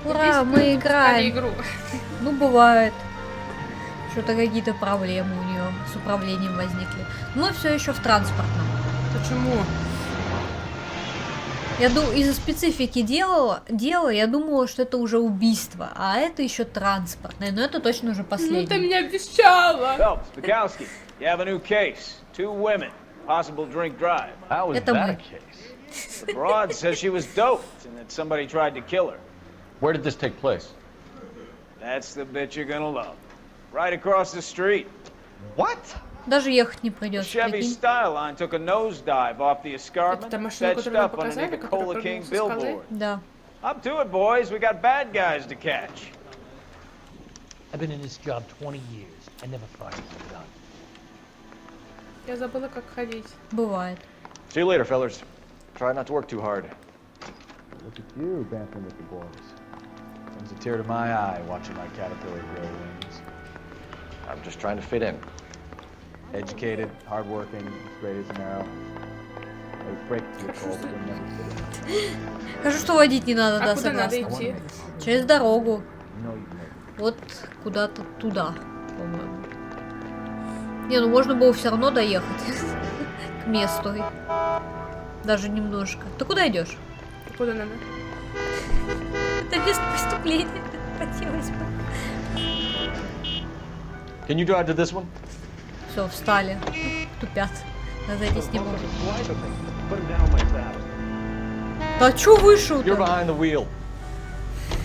Ура, мы играем. Игру. Ну, бывает. Что-то какие-то проблемы у нее с управлением возникли. Мы все еще в транспортном. Почему? Я думаю, из-за специфики дела, я думала, что это уже убийство, а это еще транспортное, но это точно уже Ну ты последнее. мне обещала. Phelps, Bukowski, you have a new case. 2 women, possible drink drive. How is Это that мы. a case? The broad says she was doped and that somebody tried to kill her. Where did this take place? That's the bit you're gonna love. Right across the street. What? Даже ехать не The придется, Chevy прикинь. Skyline took a nosedive off the escarpment, Это машина, fetched которую вы up показали, underneath a которая Cola прыгнула King со скалы? billboard. Да. Up to it, boys. We got bad guys to catch. I've been in this job 20 years. I never fired a gun. Я забыла, как ходить. Бывает. See you later, fellas. Try not to work too hard. Look at you dancing with the boys. Brings a tear to my eye watching my caterpillar grow wings. I'm just trying to fit in. Educated, hardworking, straight as an arrow. I break it to you, Cole, but you'll never fit in. Хорошо, что водить не надо, А да, куда надо согласна. идти? Через дорогу. You know you can make it. Вот куда-то туда, по-моему. Не, ну можно было все равно доехать к месту. Даже немножко. Ты куда идешь? Куда надо? Это место преступления. Хотелось бы. Can you drive to this one? Все, встали. Тупят. Я здесь не могут. Put him down like that. Да чё You're вышел-то? behind the wheel.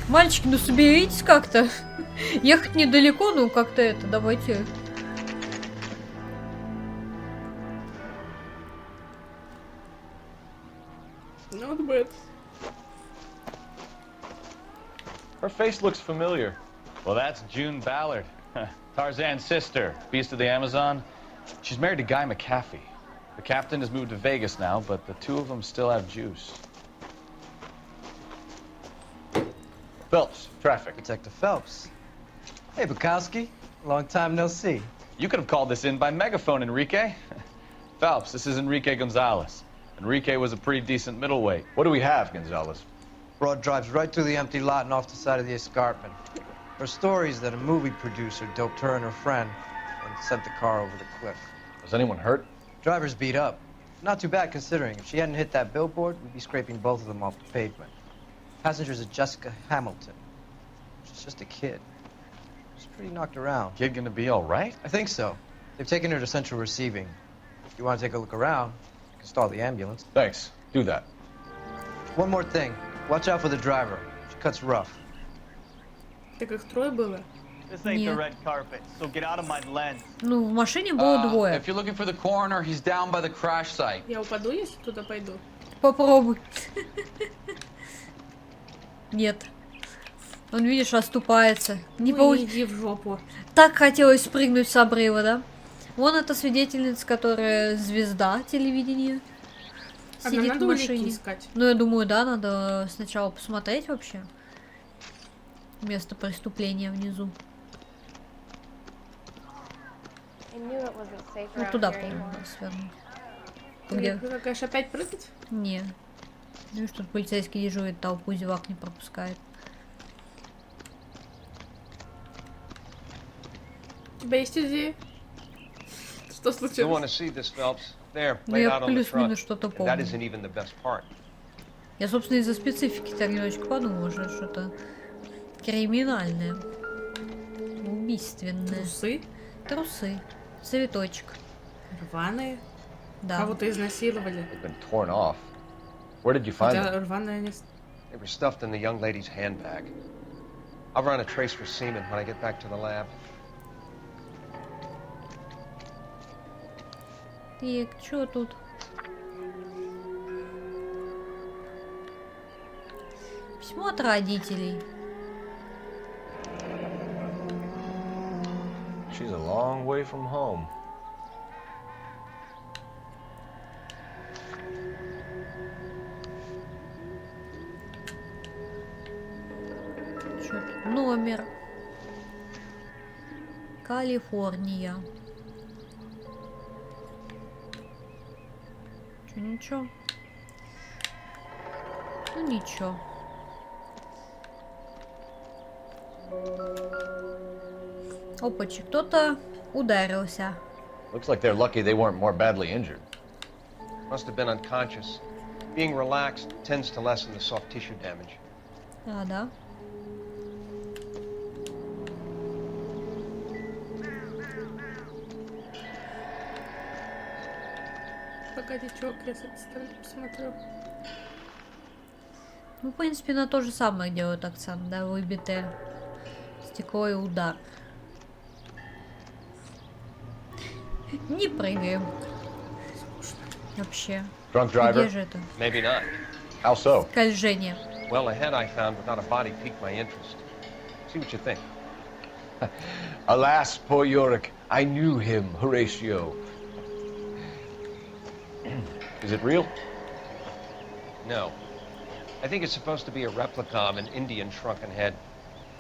Мальчики, ну соберитесь как-то. Ехать недалеко, ну как-то это, давайте. Not bad. Her face looks familiar. Well, that's June Ballard, Tarzan's sister, beast of the Amazon. She's married to Guy McAfee. The captain has moved to Vegas now, but the two of them still have juice. Phelps, traffic. Detective Phelps. Hey, Bukowski. Long time no see. You could have called this in by megaphone, Enrique. Phelps, this is Enrique Gonzalez. Enrique was a pretty decent middleweight. What do we have, Gonzalez? Broad drives right through the empty lot and off the side of the escarpment. Her story is that a movie producer doped her and her friend and sent the car over the cliff. Was anyone hurt? Driver's beat up. Not too bad considering. If she hadn't hit that billboard, we'd be scraping both of them off the pavement. Passenger's a Jessica Hamilton. She's just a kid. She's pretty knocked around. Kid gonna be all right? I think so. They've taken her to central receiving. If you want to take a look around, you can stall the ambulance. Thanks. Do that. One more thing. Watch out for the driver. She cuts rough. Так их трое было? This ain't the Нет. red carpet, so get out of my lens. Ну, в машине было двое. If you're looking for the coroner, he's down by the crash site. Я упаду, если туда пойду? Попробуй. Нет. Он, видишь, оступается. Не Ну, получ- иди в жопу. Так хотелось спрыгнуть с обрыва, да? Вон эта свидетельница, которая звезда телевидения. А нам Сидит надо в улики машине. искать? Ну, я думаю, да, надо сначала посмотреть вообще. Место преступления внизу. Ну, туда, по-моему, надо свернуть. Где? Ты какая-то опять прыгать? Не. Ну, что полицейский дежурит, толпу зевак не пропускает. У тебя есть идея? Что You want случилось? to see this, Phelps? There, Ну, laid я out on the плюс-минус front. что-то And that помню. isn't even the best part. Я, собственно, из-за специфики так немножечко подумала, что что-то криминальное. Убийственное. Трусы? Трусы. Цветочек. Рваные? Да. Кого-то изнасиловали. They've been torn off. Where did you find them? Хотя рваные не... They were stuffed in the young lady's handbag. I'll run a trace for semen when I get back to the lab. Так, что тут? Письмо от родителей. She's a long way from home. Что тут? Номер. Калифорния. Чё, ничего? Ну, ничего. Опачи, кто-то ударился. Looks like they're lucky they weren't more badly injured. Must have been unconscious. Being relaxed tends to lessen the soft tissue damage. А, да. Погоди, чё, я с этой стороны посмотрю. Ну, в принципе, на то же самое делают акцент, да, выбитое стекло и удар. Не прыгаем. Вообще. Drunk Где driver? же это? Maybe not. How so? Скольжение. Well, a head I found without a body piqued my interest. See what you think. Alas, poor Yorick. I knew him, Horatio. Is it real? No. I think it's supposed to be a replica of an Indian shrunken head.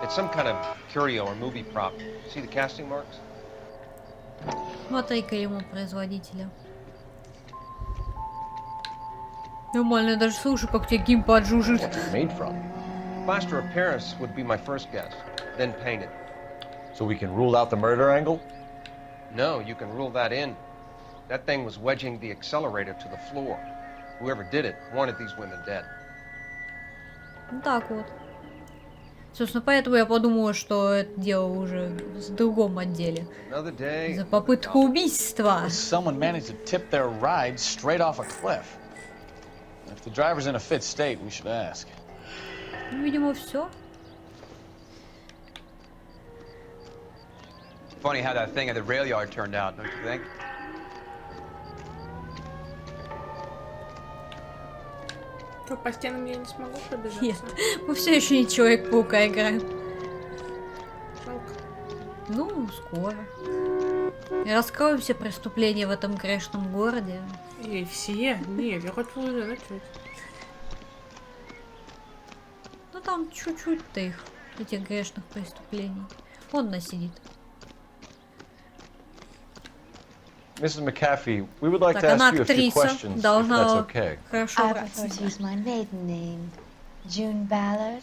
It's some kind of curio or movie prop. See the casting marks? Смотри-ка ему производителя. Нормально, даже слушай, как тебе геймпад жужжит. What's it made from? Plaster of Paris would be my first guess, then painted. So we can rule out the murder angle? No, you can rule that in. That thing was wedging the accelerator to the floor. Whoever did it wanted these women dead. Ну так вот. Собственно, поэтому я подумала, что это дело уже в другом отделе. Another day. За попытку убийства. Someone managed to tip their ride straight off a cliff. If the driver's in a fit state, we should ask. Ну, видимо, все. Funny how that thing at the rail yard turned out, don't you think? Что, по стенам я не смогу пробежаться? Нет, мы все еще не Человек-паука играем. Жалко. Ну, скоро. И раскроем все преступления в этом грешном городе. И все? Нет, я хочу уже начать. Ну там чуть-чуть-то их, этих грешных преступлений. Он на сидит. Mrs. McAfee, we would like Так, to она ask you a few актриса, questions, if that's должна okay. хорошо I врать. prefer to use my maiden name, June Ballard.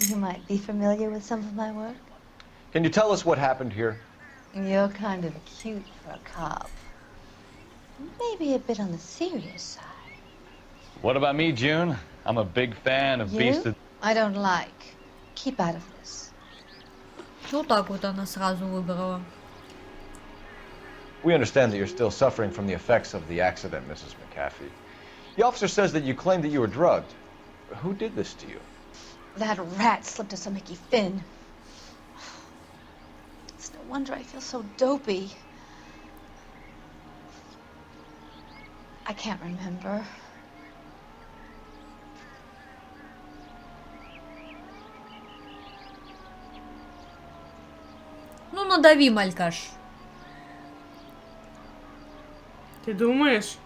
You might be familiar with some of my work. Can you tell us what happened here? You're kind of cute for a cop. Maybe a bit on the serious side. What about me, June? I'm a big fan of You? Beast of... I don't like. Keep out of this. Вот так вот она сразу выбрала. We understand that you're still suffering from the effects of the accident, Mrs. McAfee. The officer says that you claimed that you were drugged. Who did this to you? That rat slipped us a Mickey Finn. It's no wonder I feel so dopey. I can't remember. Ну, надави, малькаш. Ты думаешь?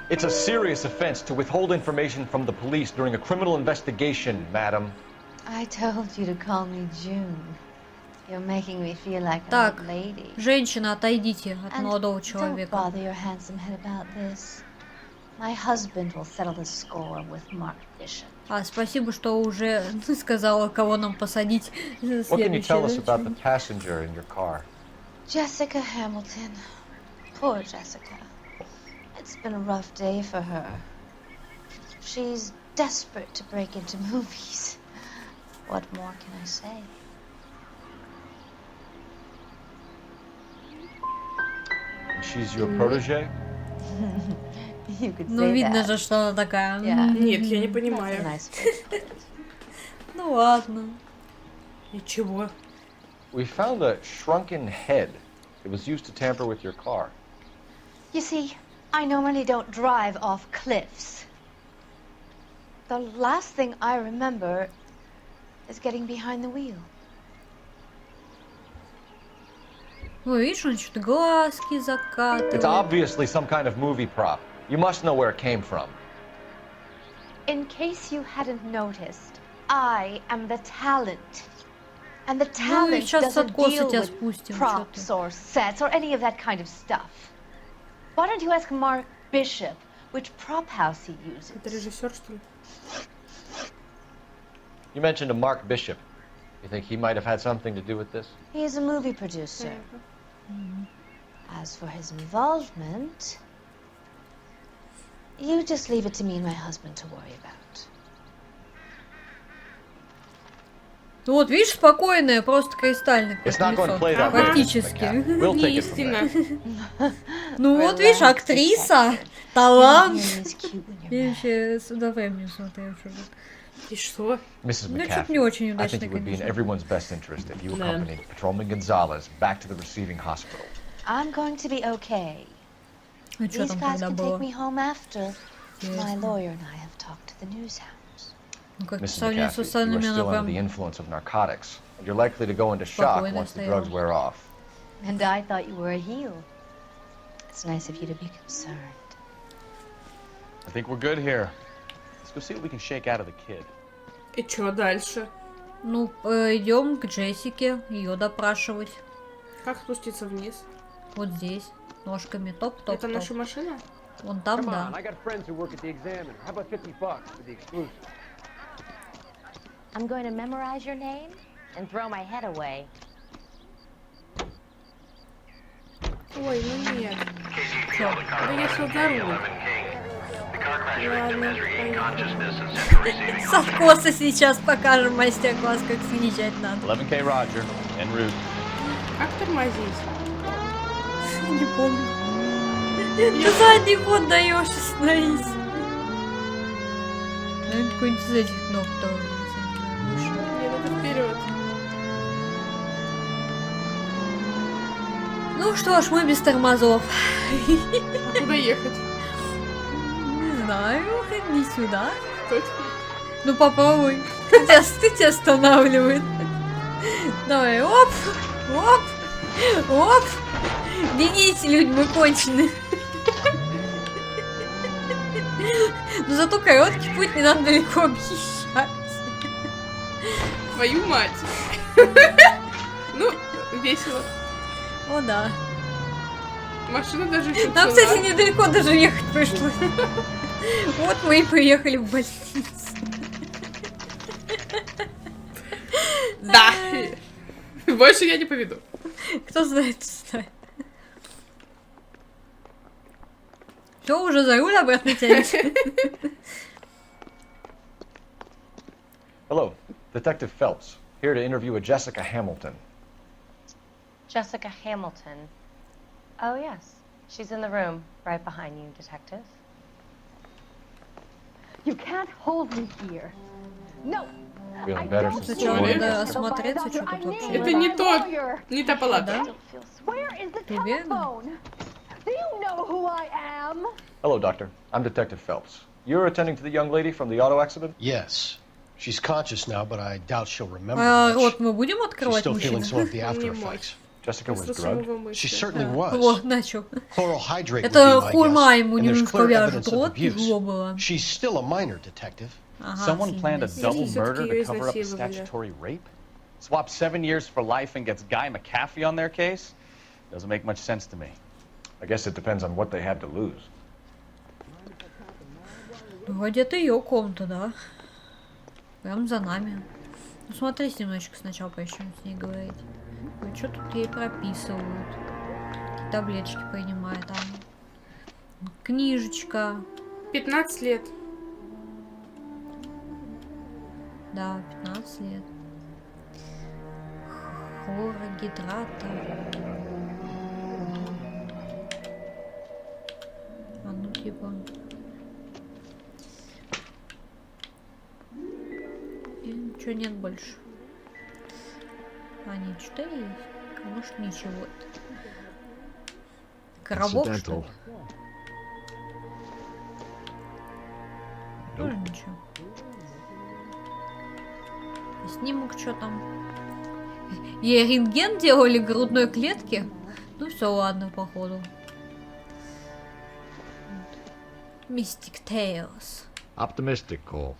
It's a serious offense to withhold information from the police during a criminal investigation, madam. I told you to call me June. You're making me feel like an Так, old lady. женщина, отойдите от And молодого don't человека. bother your handsome head about this. My husband will settle the score with Mark Bishop. А, спасибо, что уже сказала, кого нам посадить. What can you tell us about the Следующий. passenger in your car? Jessica Hamilton. Poor Jessica. It's been a rough day for her. She's desperate to break into movies. What more can I say? She's your protege? You could Ну, say видно that. же, что она такая. Yeah. Нет, я не That's a понимаю. nice way to put it. Ну ладно. Ничего. We found a shrunken head. It was used to tamper with your car. You see, I normally don't drive off cliffs. The last thing I remember is getting behind the wheel. Ну, видишь, он что-то глазки It's закатывает. obviously some kind of movie prop. You must know where it came from. In case you hadn't noticed, I am the talent. And the Ну и talent сейчас doesn't откосы deal тебя with спустим. props or sets or any of that kind of stuff. Why don't you ask Mark Bishop which prop house he uses? Это режиссер, что ли? You mentioned a Mark Bishop. You think he might have had something to do with this? He is a movie producer. As for his involvement, you just leave it to me and my husband to worry about. Ну вот, видишь, спокойная, просто кристально. It's not going to play that way, Mrs. Практически. McCaffrey. We'll take it from Неистина. there. Ну вот, видишь, актриса, талант. Я еще с удовольствием смотрела, что тут. И что? Mrs. Ну, что-то не McCaffrey, очень I удачно, think it would be in конечно. everyone's best interest if you Да. accompanied Patrolman Gonzalez back to the receiving hospital. I'm going to be okay. Ну что These там guys тогда can было? take me home after. My Ясно. lawyer and I have talked to the news house. Ну как по Mrs. сравнению с McCaffrey, you are остальными, она still under прям... the influence of narcotics, and you're likely to go into shock Спокойно once the стояла. drugs wear off. And I thought you were a heel. It's nice of you to be concerned. I think we're good here. Let's go see what we can shake out of the kid. И что дальше? Ну, идем к Джессике, ее допрашивать. Как спуститься вниз? Вот здесь. Ножками топ-топ-топ. Это наша машина? Вон там, да. I got friends who work at the Examiner. How about $50 for the exclusive? I'm going to memorize your name and throw my head away. Ой, ну нет. Чё? Да я сюда за руль. Ладно, поехали. С откоса сейчас покажем мастер-класс, как съезжать надо. 11K Roger, en route. Как тормозить? Не помню. Ты задний ход даешь, остановись. Наверное, какой-нибудь из этих ног тоже. Мне надо вперед. Ну что ж, мы без тормозов. А куда ехать? Не знаю, не сюда. Точно? Ну попробуй. Кто тебя останавливает? Давай, оп, оп, оп. Бегите, люди, мы кончены. Но зато короткий путь, не надо далеко объезжать. Твою мать. Ну, весело. О, да. Машина даже еще Нам, цела. кстати, недалеко даже ехать пришлось. Вот мы и приехали в больницу. Да. Больше я не поведу. Кто знает, кто знает. Все, уже за руль обратно тянешь. Hello, Detective Phelps, here to interview a Jessica Hamilton. Jessica Hamilton. Oh, yes. She's in the room, right behind you, Detective. You can't hold me here. No. Feeling better since this Сначала morning? надо осмотреться, что тут вообще. Это не та палата. Where is the Ты уверена? telephone? Do you know who I am? Hello, Doctor. I'm Detective Phelps. You're attending to the young lady from the auto accident? Yes. She's conscious now, but I doubt she'll remember А, much. рот мы будем She's открывать, still feeling some of мужчина? the after effects. Jessica was drugged? She certainly was. Вот, начал. Chloral hydrate would be Это my хурма guess, ему and there's немножко clear вяжет evidence of рот, abuse. тяжело было. She's still a minor, detective. Someone planned a double Если murder всё-таки to её cover up a изнасиловали. statutory rape? Swap 7 years for life and gets Guy McCaffrey on their case? Doesn't make much sense to me. I guess it depends on what they had to lose. Вроде это ее комната, да? Прям за нами. Ну смотрите немножечко сначала, поищем с ней говорить. Ну что тут ей прописывают? Какие таблеточки принимает там. Книжечка. 15 лет. Да, 15 лет. Хлорогидрата. А ну типа. И ничего нет больше. А, нет, что есть? Может, ничего. Коробок, что ли? Тоже ничего. Снимок, что там? Ей рентген делали грудной клетки? Ну все, ладно, походу. Mystic Tales. Optimistic, Cole.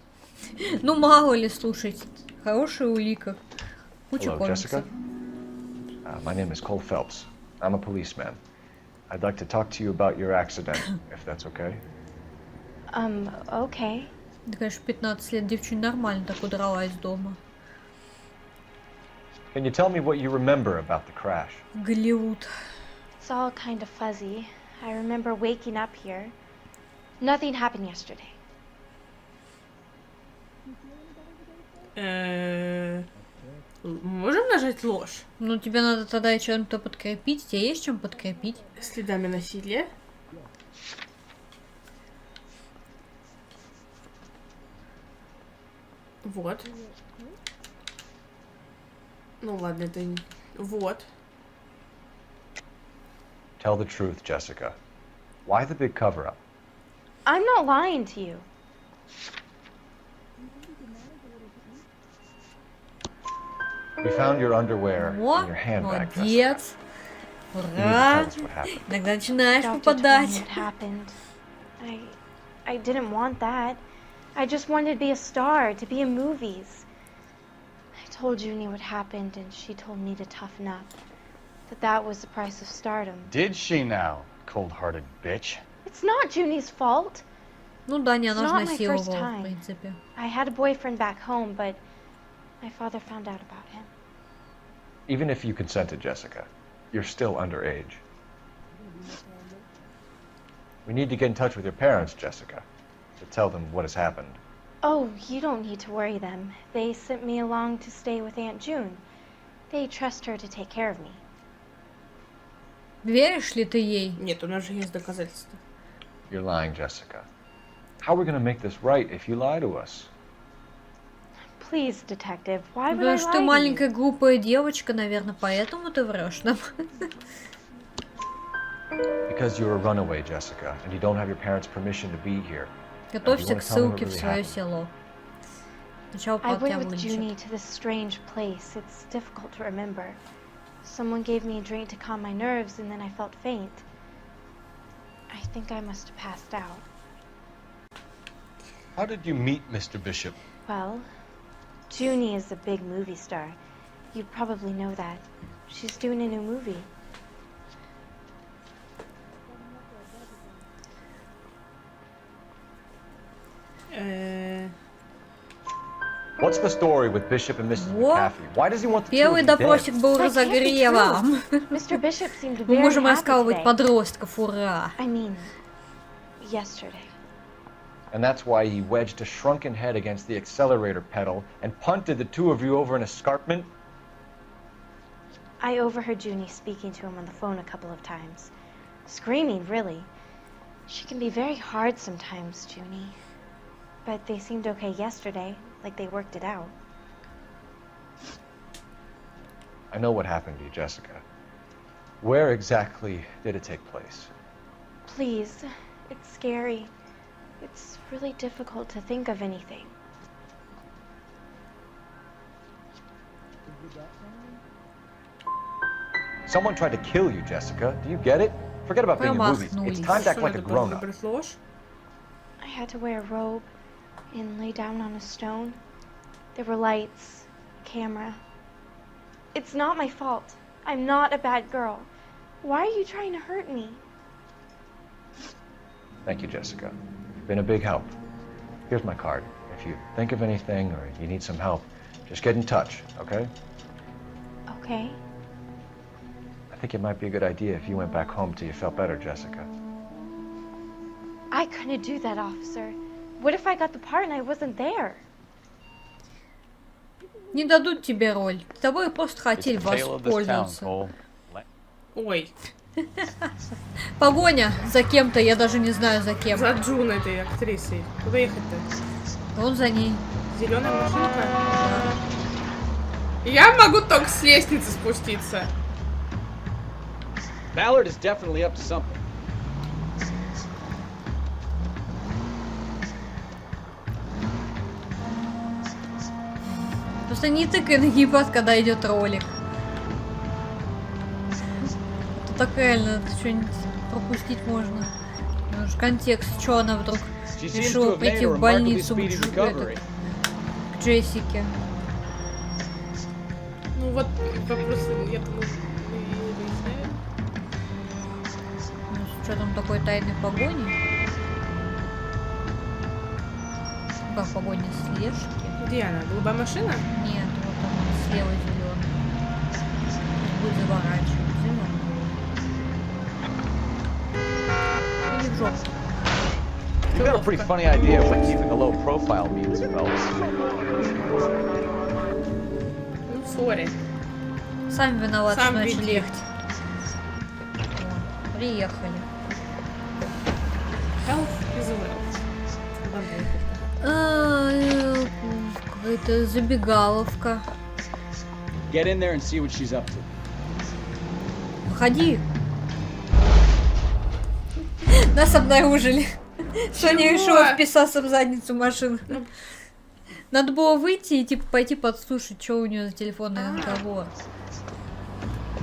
Ну мало ли, слушайте. Хорошая улика. Куча Hello, комиксов. Jessica. My name is Coul Фелпс. I'm a policeman. I'd like to talk to you about your accident, if that's okay. Okay. Да, конечно, 15 лет девчонь нормально так удрала из дома. Can you tell me what you remember about the crash? Голливуд. It's all kind of fuzzy. I remember waking up here. Nothing happened yesterday. Можем нажать ложь? Ну, тебе надо тогда чем-то подкрепить. Тебе есть чем подкрепить? Следами насилия. Вот. Ну ладно, это... Вот. Tell the truth, Jessica. Why the big cover-up? I'm not lying to you. We found your underwear in О, your handbag, Jessica. молодец. You need to Ура. tell us what happened. Иногда начинаешь Doctor told me попадать. what happened. I didn't want that. I just wanted to be a star, to be in movies. I told Junie what happened, and she told me to toughen up. That was the price of stardom. Did she now, cold-hearted bitch? It's not Junie's fault. Ну да, не, It's она же not my насиловала, first в time. принципе. I had a boyfriend back home, but my father found out about him. Even if you consented, Jessica, you're still underage. We need to get in touch with your parents, Jessica, to tell them what has happened. Oh, you don't need to worry them. They sent me along to stay with Aunt June. They trust her to take care of me. Веришь ли ты ей? Нет, у нас же есть доказательства. You're lying, Jessica. How are we going to make this right if you lie to us? Please, detective, why would I Потому что ты lie to you? маленькая глупая девочка, наверное, поэтому ты врешь нам. Because you're a runaway, Jessica, and you don't have your parents' permission to be here. Готовься к wanna tell me what ссылке в really свое happened? село. Сначала I папа тебя went with Junie вылечит. to this strange place. It's difficult to remember. Someone gave me a drink to calm my nerves, and then I felt faint. I think I must have passed out. How did you meet Mr. Bishop? Well, Junie is a big movie star. You'd probably know that. She's doing a new movie. What's the story with Bishop and Mrs. Во. McCaffrey? Why does he want the two Первый of you dead? допросик был That can't be разогревом. Mr. Bishop seemed Мы very можем happy раскалывать today. подростков, ура! I mean, yesterday. And that's why he wedged a shrunken head against the accelerator pedal and punted the two of you over an escarpment? I overheard Junie speaking to him on the phone a couple of times. Screaming, really. She can be very hard sometimes, Junie. But they seemed okay yesterday, like they worked it out. I know what happened to you, Jessica. Where exactly did it take place? Please, it's scary. It's really difficult to think of anything. Someone tried to kill you, Jessica. Do you get it? Forget about being in movies. It's time to act like a grown-up. I had to wear a robe and lay down on a stone. There were lights, camera. It's not my fault. I'm not a bad girl. Why are you trying to hurt me? Thank you, Jessica. You've been a big help. Here's my card. If you think of anything or you need some help, just get in touch, okay? Okay. I think it might be a good idea if you went back home till you felt better, Jessica. I couldn't do that, officer. What if I got the part and I wasn't there? Не дадут тебе роль. Тобой просто хотели воспользоваться. Ой. Погоня за кем-то, я даже не знаю за кем. За Джун этой актрисой. Куда ехать-то? Он за ней. Зеленая машинка. Я могу только с лестницы спуститься. Ballard is definitely up to something. Просто не тыкай на геймпад, когда идет ролик. Это так реально, что-нибудь пропустить можно. Потому что контекст, что она вдруг решила пойти в больницу к Джессике. Ну вот вопрос, я думаю, мы выясняем. Что там такой тайной погони? как погоня слежки. Где она? Голубая машина? Нет, вот она слева зеленая. Будет заворачивать. Зеленая. Или в жопу. You've got a pretty funny idea of what keeping a low profile means, Phelps. Ну, сори. Сами виноваты, Сам что начали виноват. ехать. О, приехали. Health is well. Какая-то забегаловка. Get in there and see what she's up to. Выходи. Нас обнаружили. Соня решила вписаться в задницу машины. Надо было выйти и типа пойти подслушать, что у нее за телефонный разговор.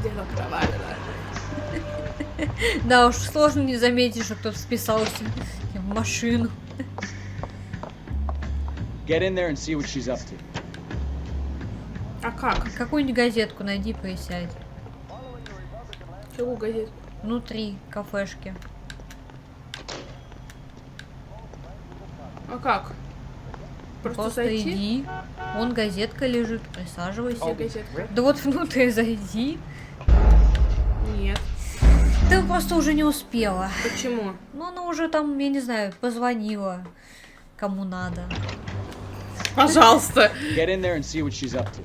Дело провалено. Да уж, сложно не заметить, что кто-то вписался в машину. Get in there and see what she's up to. А как? Какую-нибудь газетку найди, присядь. Какую газетку? Внутри кафешки. А как? Просто зайти? иди. Вон газетка лежит, присаживайся. Где газетка? Да вот внутрь зайди. Нет. Ты просто уже не успела. Почему? Ну, она уже там, я не знаю, позвонила кому надо. Пожалуйста. Get in there and see what she's up to.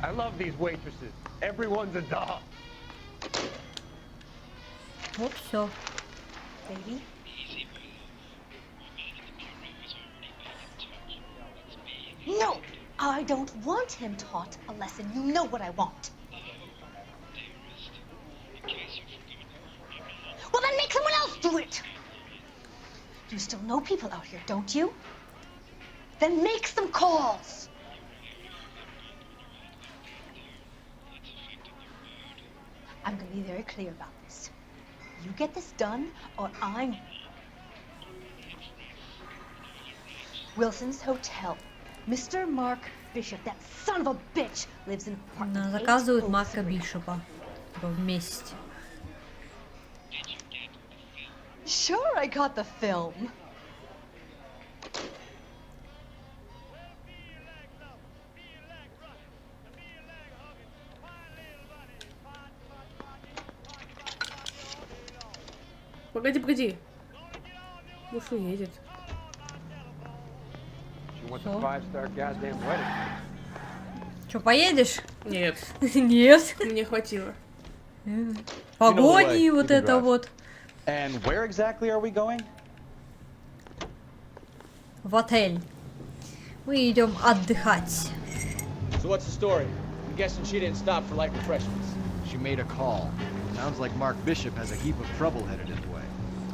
I love these waitresses. Everyone's a doll. Вот все. Baby? No! I don't want him taught a lesson. You know what I want. Well, then make someone else do it! You still know people out here, don't you? Then make some calls! I'm gonna be very clear about this. You get this done, or I'm... Wilson's Hotel. Mr. Mark Bishop, that son of a bitch, lives in apartment Заказывают 803. Марка Бишопа. Вместе. Sure, I got the film. Погоди, погоди. Муж уедет. She wants a 5-star goddamn wedding. Че, поедешь? Нет. Нет. Мне хватило. Погони, вот это вот. And where exactly are we going? В отель. Мы идем отдыхать. So what's the story? I'm guessing she didn't stop for light refreshments. She made a call. Sounds like Mark Bishop has a heap of trouble headed his way.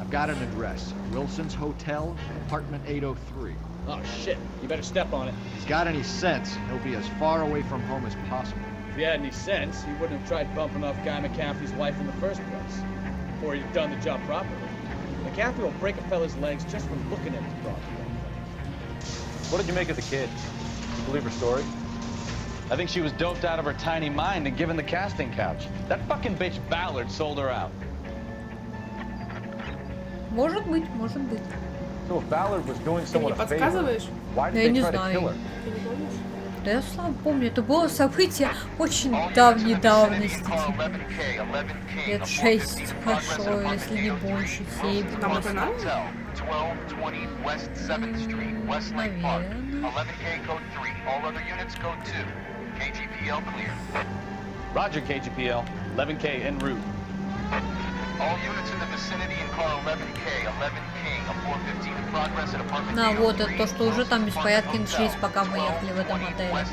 I've got an address. Wilson's Hotel, apartment 803. Oh shit, you better step on it. If he's got any sense, he'll be as far away from home as possible. If he had any sense, he wouldn't have tried bumping off Guy McCaffrey's wife in the first place. Before he'd done the job properly. McCaffrey will break a fella's legs just from looking at his property. What did you make of the kid? Did you believe her story? I think she was doped out of her tiny mind and given the casting couch. That fucking bitch Ballard sold her out. Может быть, может быть. So if Ballard was doing someone a favor, подсказываешь? why Я did не they try to знаю. kill her? Ты не помнишь? Да я слабо помню, это было событие очень давней давности. Лет 6 прошло, если не больше, 7. Там это надо? Наверное. Roger, KGPL. 11K en route. На, вот это то, что уже там беспорядки начались, пока мы ехали в этом отеле.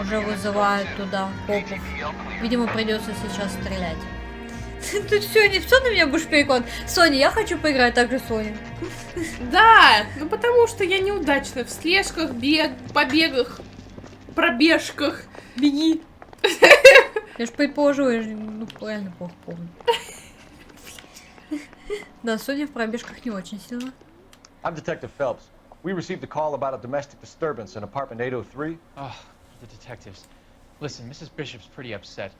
Уже вызывают туда копов. Видимо, придется сейчас стрелять. Ты все на меня будешь перекладывать. Соня, я хочу поиграть так же, Соня. Да, ну потому что я неудачна в слежках, побегах, пробежках. Беги. Я ж предположила, я же, ну, правильно плохо помню. Да, Соня в пробежках не очень сильно. I'm Detective Phelps. We received a call about a domestic disturbance in apartment 803. Oh, the detectives. Listen, Mrs. Bishop's pretty upset.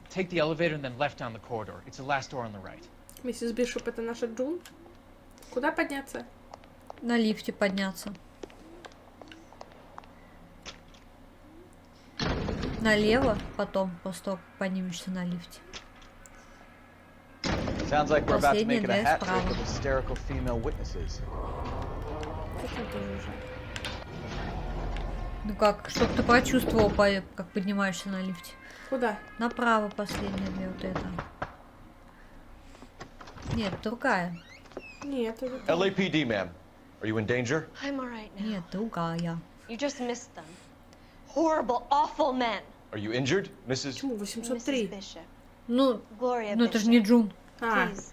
Take the elevator and then left down the corridor. It's the last door on the right. Миссис Бишоп, это наша Джун. Куда подняться? На лифте подняться. Налево, потом, после того, как поднимешься на лифте. Sounds like we're about to Последние make it a две hat trick справа. of hysterical female witnesses. Ну как, чтоб ты почувствовал, как поднимаешься на лифте. Куда? Направо последние две, вот это. Нет, другая. Нет, это... LAPD, ma'am. Are you in danger? I'm all right now. Нет, другая. You just missed them. Horrible, awful men. Are you injured, Mrs. Почему 803? Bishop. Ну, Gloria ну это же не Джун. Please,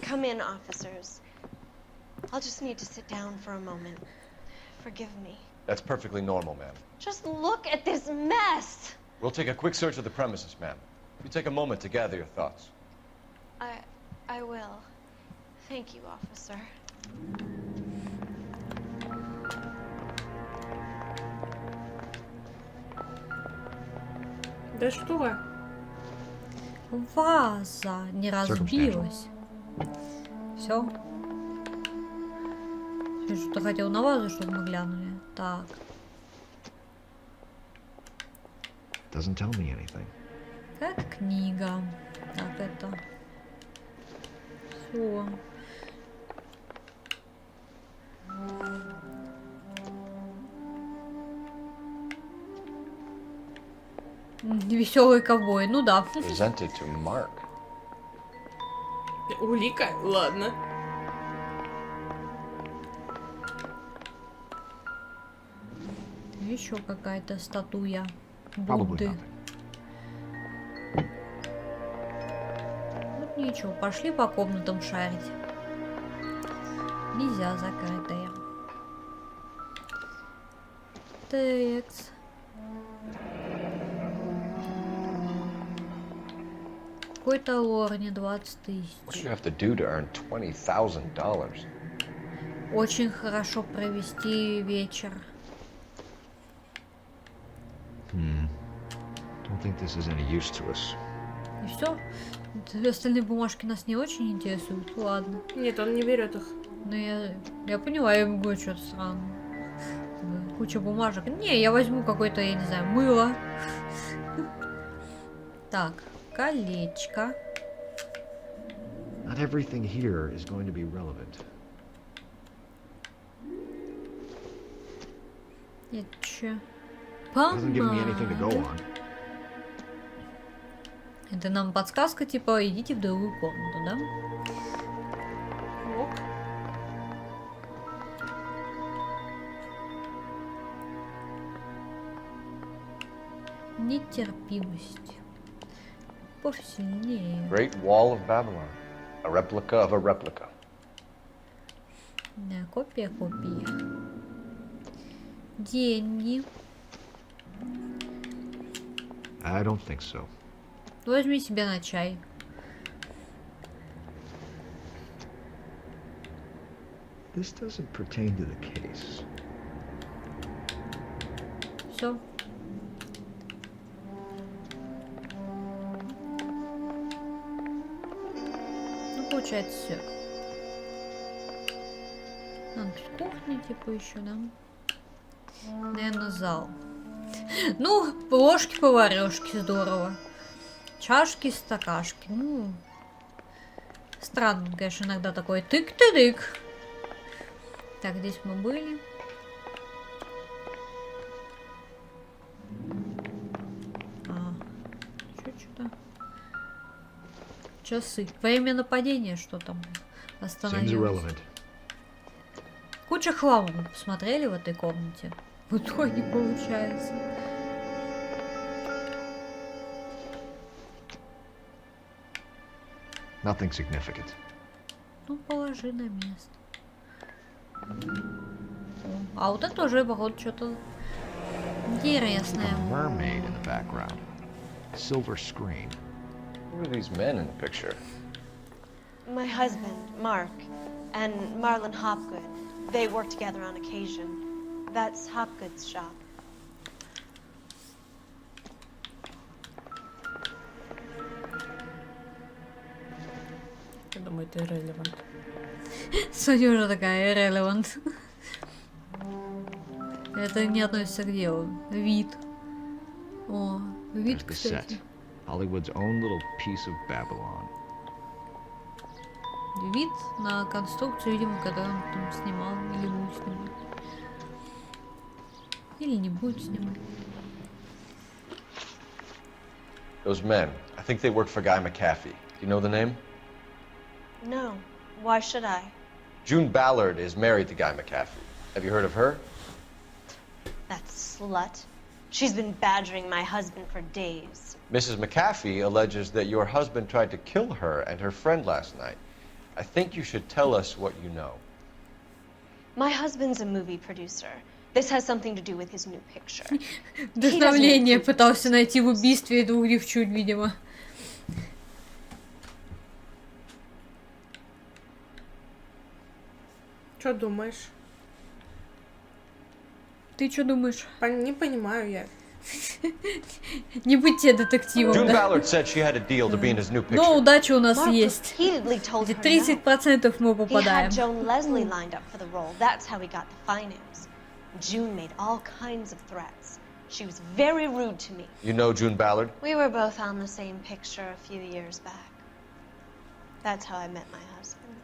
come in, officers. I'll just need to sit down for a moment. Forgive me. That's perfectly normal, ma'am. Just look at this mess. We'll take a quick search of the premises, ma'am. You take a moment to gather your thoughts. I will. Thank you, officer. Да что? Ваза не разбилась. Все. Я что-то хотел на вазу, чтобы мы глянули. Так. Doesn't tell me anything. Как книга. Так, это. Все. Веселый ковбой, ну да. Presented to Mark. Улика? Ладно. Еще какая-то статуя Probably Будды. nothing. Вот ничего, пошли по комнатам шарить. Нельзя, закрытая. Текс. Какой-то лорни 20 000. What do you have to do to earn $20,000? Очень хорошо провести вечер. Don't think this is any use to us. И все. Остальные бумажки нас не очень интересуют. Ладно. Нет, он не берет их. Ну я поняла, я ему говорю, что-то странное. Куча бумажек. Не, я возьму какое-то, я не знаю, мыло. Так, колечко. Not everything here is going to be relevant. Нет, че? Doesn't give me anything to go on. Это нам подсказка, типа, идите в другую комнату, да? Ок. Нетерпимость. Повсильнее. Great Wall of Babylon. A replica of a replica. Да, копия копии. Деньги. I don't think so. Возьми себе на чай. This doesn't pertain to the case. Все. Ну, получается, все. Нам тут кухня, типа, еще, да? Наверное, зал. Ну, ложки-поварешки, здорово. Чашки, стакашки. Ну, странно, конечно, иногда такой тык-тыдык. Так, здесь мы были. Что-то. Часы. Время нападения, что там остановилось. Куча хлама мы посмотрели в этой комнате. В итоге получается. Nothing significant. Ну, положи на место. А вот это уже, походу, что-то интересное. A mermaid in the background. Silver screen. Who are these men in the picture? My husband, Mark, and Marlon Hopgood. They work together on occasion. That's Hopgood's shop. это irrelevant? Соня уже такая irrelevant. Это не относится к делу. Вид. О, вид, There's the кстати. set. Hollywood's own little piece of Babylon. Вид на конструкцию, видимо, которую он там снимал или будет снимать. Или не будет снимать. Those men, I think they work for Guy McAfee. Do you know the name? No. Why should I? June Ballard is married to Guy McAfee. Have you heard of her? That slut. She's been badgering my husband for days. Mrs. McAfee alleges that your husband tried to kill her and her friend last night. I think you should tell us what you know. My husband's a movie producer. This has something to do with his new picture. Вдохновление пытался найти в убийстве двух девчонок, видимо. Что думаешь? Ты что думаешь? Не понимаю я. Не будьте детективом. June Да? Ballard said she had a deal to be in his new picture. Но удача у нас есть. Repeatedly told Где her 30% мы He had попадаем. Joan Leslie lined up for the role. That's how he got the finance. June made all kinds of threats. She was very rude to me. You know June Ballard? We were both on the same picture a few years back. That's how I met my husband.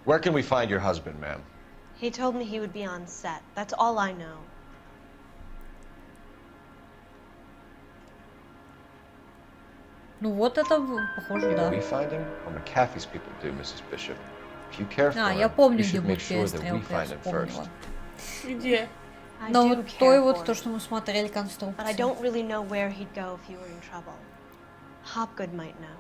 Where can we find your husband, ma'am? He told me he would be on set. That's all I know. Ну вот это похоже, Either да. we find him or McAfee's people do, Mrs. Bishop. If you care for А, him, я помню, you где should будет make sure that we перестрелка, я find him first. вспомнила. Где? I Но do вот care той for вот, him, то, что мы смотрели, but I конструкцию. don't really know where he'd go if you were in trouble. Hopgood might know.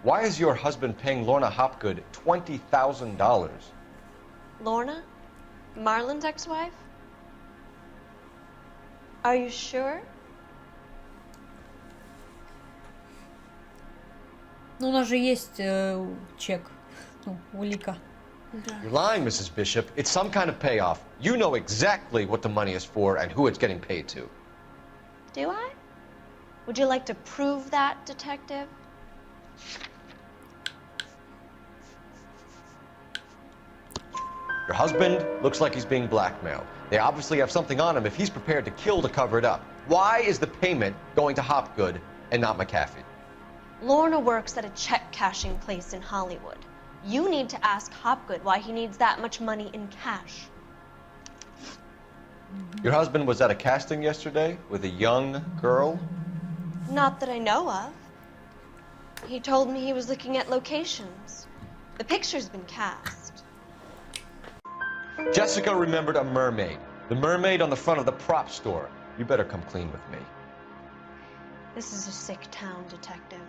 Why is your husband paying Lorna Hopgood $20,000? Lorna? Marlon's ex-wife? Are you sure? Ну, у нас же есть чек. Ну, улика. You're lying, Mrs. Bishop. It's some kind of payoff. You know exactly what the money is for and who it's getting paid to. Do I? Would you like to prove that, detective? Your husband looks like he's being blackmailed. They obviously have something on him if he's prepared to kill to cover it up. Why is the payment going to Hopgood and not McAfee? Lorna works at a check-cashing place in Hollywood. You need to ask Hopgood why he needs that much money in cash. Your husband was at a casting yesterday with a young girl? Not that I know of. He told me he was looking at locations. The picture's been cast. Jessica remembered a mermaid. The mermaid on the front of the prop store. You better come clean with me. This is a sick town, detective.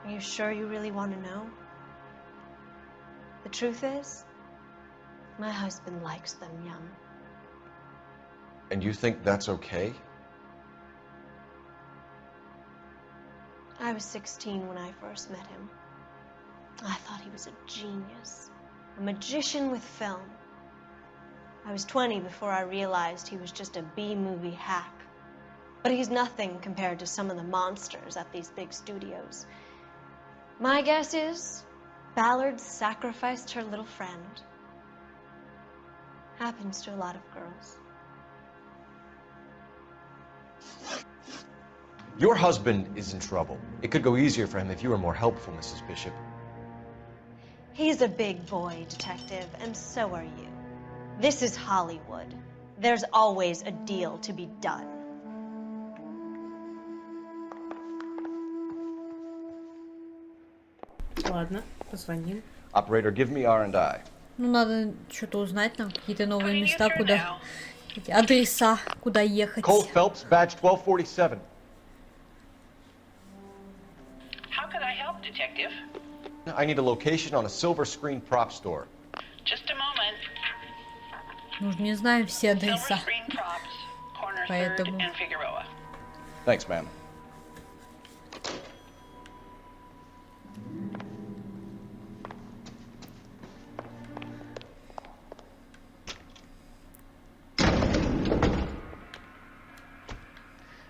Are you sure you really want to know? The truth is, my husband likes them young. And you think that's okay? I was 16 when I first met him. I thought he was a genius, a magician with film. I was 20 before I realized he was just a B-movie hack. But he's nothing compared to some of the monsters at these big studios. My guess is Ballard sacrificed her little friend. Happens to a lot of girls. Your husband is in trouble. It could go easier for him if you were more helpful, Mrs. Bishop. He's a big boy, detective, and so are you. This is Hollywood. There's always a deal to be done. Ладно, позвоним. Operator, give me R&I. Ну, надо что-то узнать нам, какие-то новые места, куда... эти адреса, куда ехать. Коул Фелпс, badge 1247. How can I help, Detective? I need a location on a silver screen prop store. Just a moment. Мы же не знаем все Silver адреса. screen props, corner Поэтому... 3rd and Figueroa. Thanks, ma'am.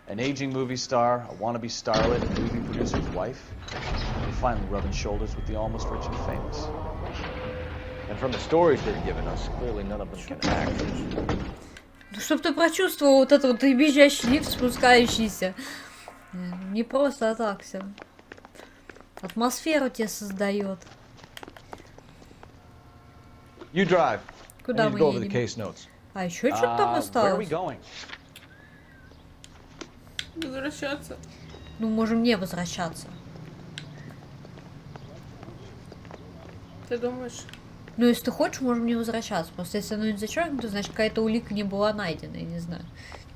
An aging movie star, a wannabe starlet, and movie producer's wife. They're finally rubbing shoulders with the almost rich and famous. And from the stories they've given us, clearly none of them can act. Ну, чтоб ты прочувствовал вот этот вот дребезжащий лифт, спускающийся. Не просто так все. Атмосферу тебе создает. You drive. Куда мы едем? А еще что-то там осталось? Возвращаться. Ну, можем не возвращаться. Ты думаешь? Ну, если ты хочешь, можем не возвращаться. Просто если оно не зачеркнуто, значит, какая-то улика не была найдена, я не знаю.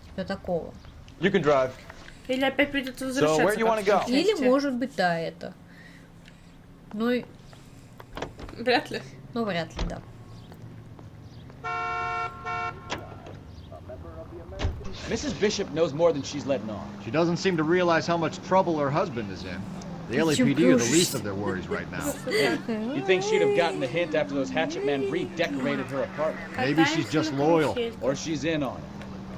Типа такого. You can drive. Или опять придется возвращаться. Или, может быть, да, это. Ну и... Вряд ли. Ну, вряд ли, да. Mrs. Bishop knows more than she's letting on. She doesn't seem to realize how much trouble her husband is in. The LAPD are the least of their worries right now. You think she'd have gotten the hint after those hatchet men redecorated her apartment? Maybe she's just loyal. Or she's in on it.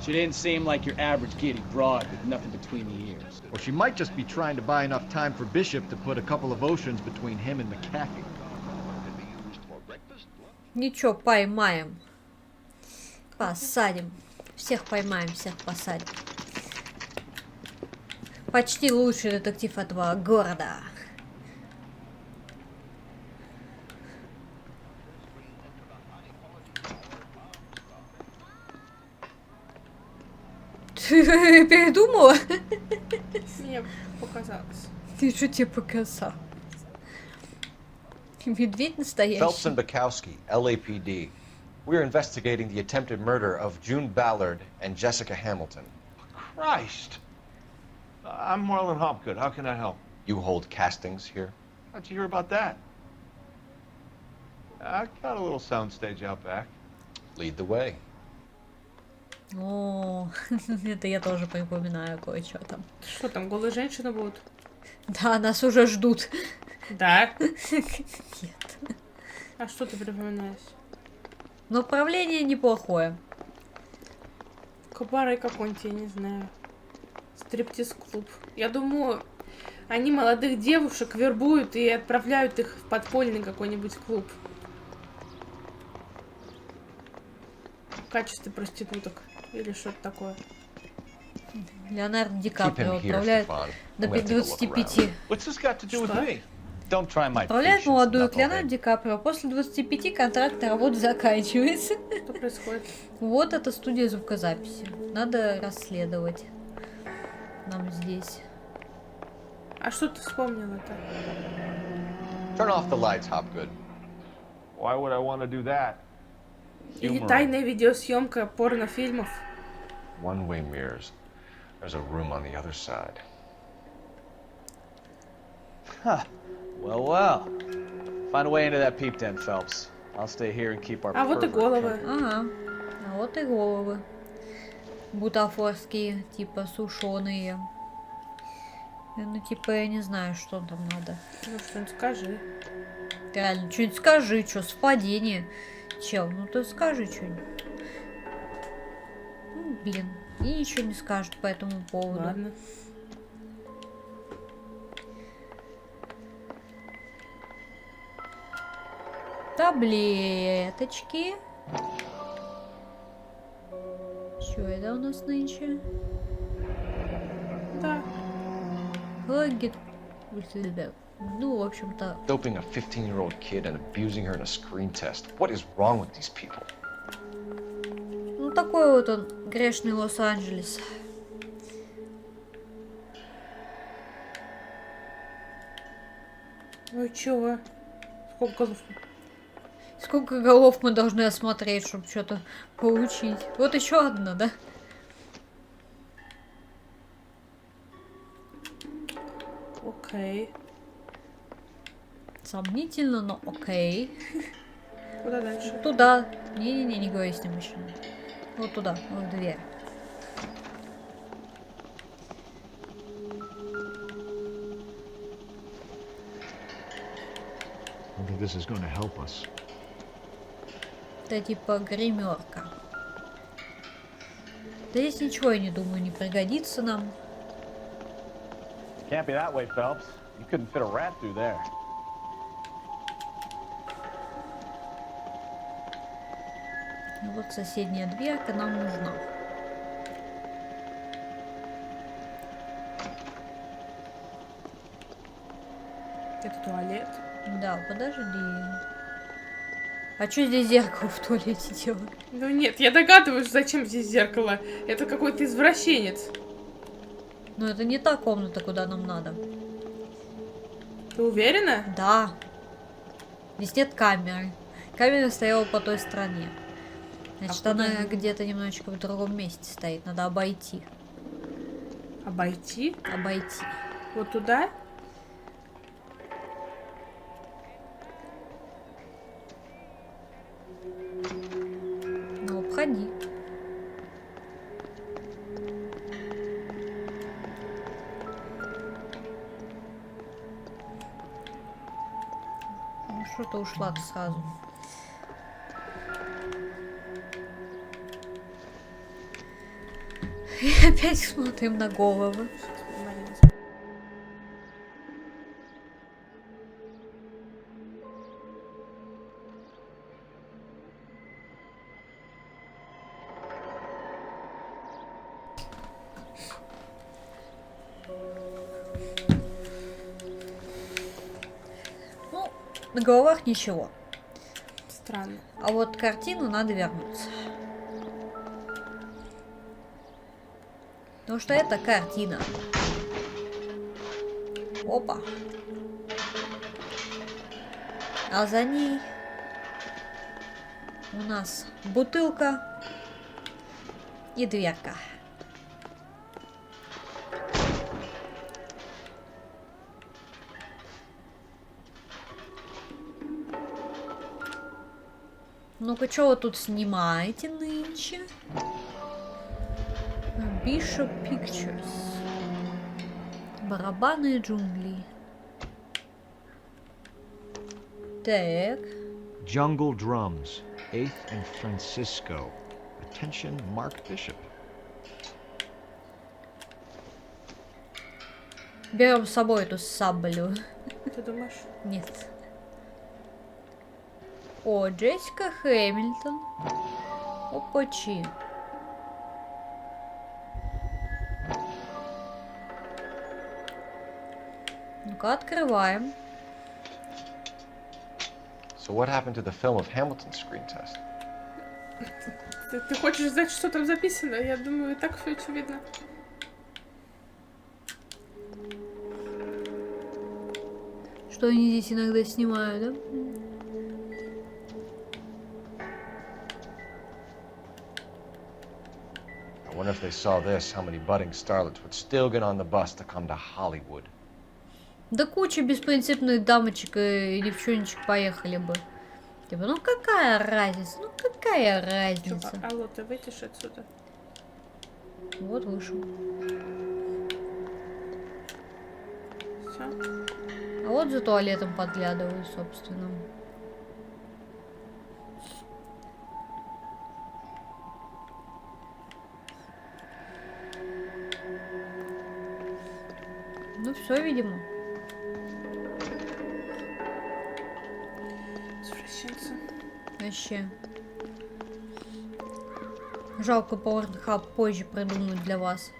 She didn't seem like your average giddy broad with nothing between the ears. Or she might just be trying to buy enough time for Bishop to put a couple of oceans between him and McAfee. Ничего, поймаем. Посадим. Всех поймаем, всех посадим. Почти лучший детектив этого города. Ты передумала? Мне показалось. Ты что тебе показал? Медведь настоящий. Phelps and Bukowski, LAPD. We're investigating the attempted murder of June Ballard and Jessica Hamilton. Christ! I'm Marlon Hopgood. How can I help? You hold castings here? How'd you hear about that? I got a little soundstage out back. Lead the way. О, это я тоже припоминаю кое-что там. Что там, голые женщины будут? Да, нас уже ждут. Да? Нет. А что ты припоминаешь? Но управление неплохое. Кабаре какой-нибудь, я не знаю. Стриптиз-клуб. Я думаю, они молодых девушек вербуют и отправляют их в подпольный какой-нибудь клуб. В качестве проституток. Или что-то такое. Леонардо Ди Каприо отправляет до 25. Отправляет молодую к Леонардо Ди Каприо. После 25 контракт работы заканчивается. Что происходит? Вот это студия звукозаписи. Надо расследовать нам здесь. А что ты вспомнила-то? Turn off the lights, Hopgood. Why would I want to do that? Или тайная видеосъемка порнофильмов. One-way mirrors. There's a room on the other side. Huh. Well, well. Find a way into that peep den, Phelps. I'll stay here and keep our. А вот и головы. Ага. А вот и головы. Бутафорские, типа сушеные. Ну, типа, я не знаю, что там надо. Ну, что-нибудь скажи. Реально, что-нибудь скажи, что, совпадение. Чел, ну ты скажи что-нибудь. Ну, блин, и ничего не скажет по этому поводу. Ладно. Таблеточки. Что это у нас нынче? Да. Логит. Ну, в общем-то. Doping a 15-year-old kid and abusing her in a screen test. What is wrong with these people? Ну, такой вот он, грешный Лос-Анджелес. Ну чего? Сколько голов? Сколько голов мы должны осмотреть, чтобы что-то получить? Вот еще одна, да? Окей. Сомнительно, но окей. Куда дальше? Туда. Не-не-не, не говори с ним еще. Вот туда, вот в дверь. I think this is going to help us. Это типа гримерка. Да здесь ничего, я не думаю, не пригодится нам. Can't be that way, Phelps. You couldn't fit a rat through there. Ну вот соседняя дверка нам нужна. Это туалет. Да, подожди. А что здесь зеркало в туалете делает? Ну нет, я догадываюсь, зачем здесь зеркало. Это какой-то извращенец. Но это не та комната, куда нам надо. Ты уверена? Да. Здесь нет камеры. Камера стояла по той стороне. Значит, она где-то немножечко в другом месте стоит. Надо обойти. Обойти? Обойти. Вот туда? Ну, обходи. Ну, что-то ушла-то сразу. И опять смотрим на головы. Ну, на головах ничего. Странно. А вот картину надо вернуться. Потому что это картина. Опа. А за ней у нас бутылка и дверка. Ну-ка, что вы тут снимаете нынче? Bishop Pictures. Барабаны джунгли. Так. Jungle Drums, 8th and Francisco. Attention, Mark Bishop. Берем с собой эту саблю. Ты думаешь? Нет. О, Джессика Хэмилтон. Опачи. Ну-ка, открываем. So what happened to the film of Hamilton's screen test? Ты хочешь знать, что там записано? Я думаю, и так все очевидно. Что они здесь иногда снимают, да? I wonder if they saw this, how many budding starlets would still get on the bus to come to Hollywood. Да куча беспринципных дамочек и девчоночек поехали бы. Типа, ну какая разница? Ну какая разница? Чё, алло, ты выйдешь отсюда? Вот вышел. Все. А вот за туалетом подглядываю, собственно. Ну все, видимо. Извращенцы. Вообще. Жалко, Pornhub позже придумают для вас.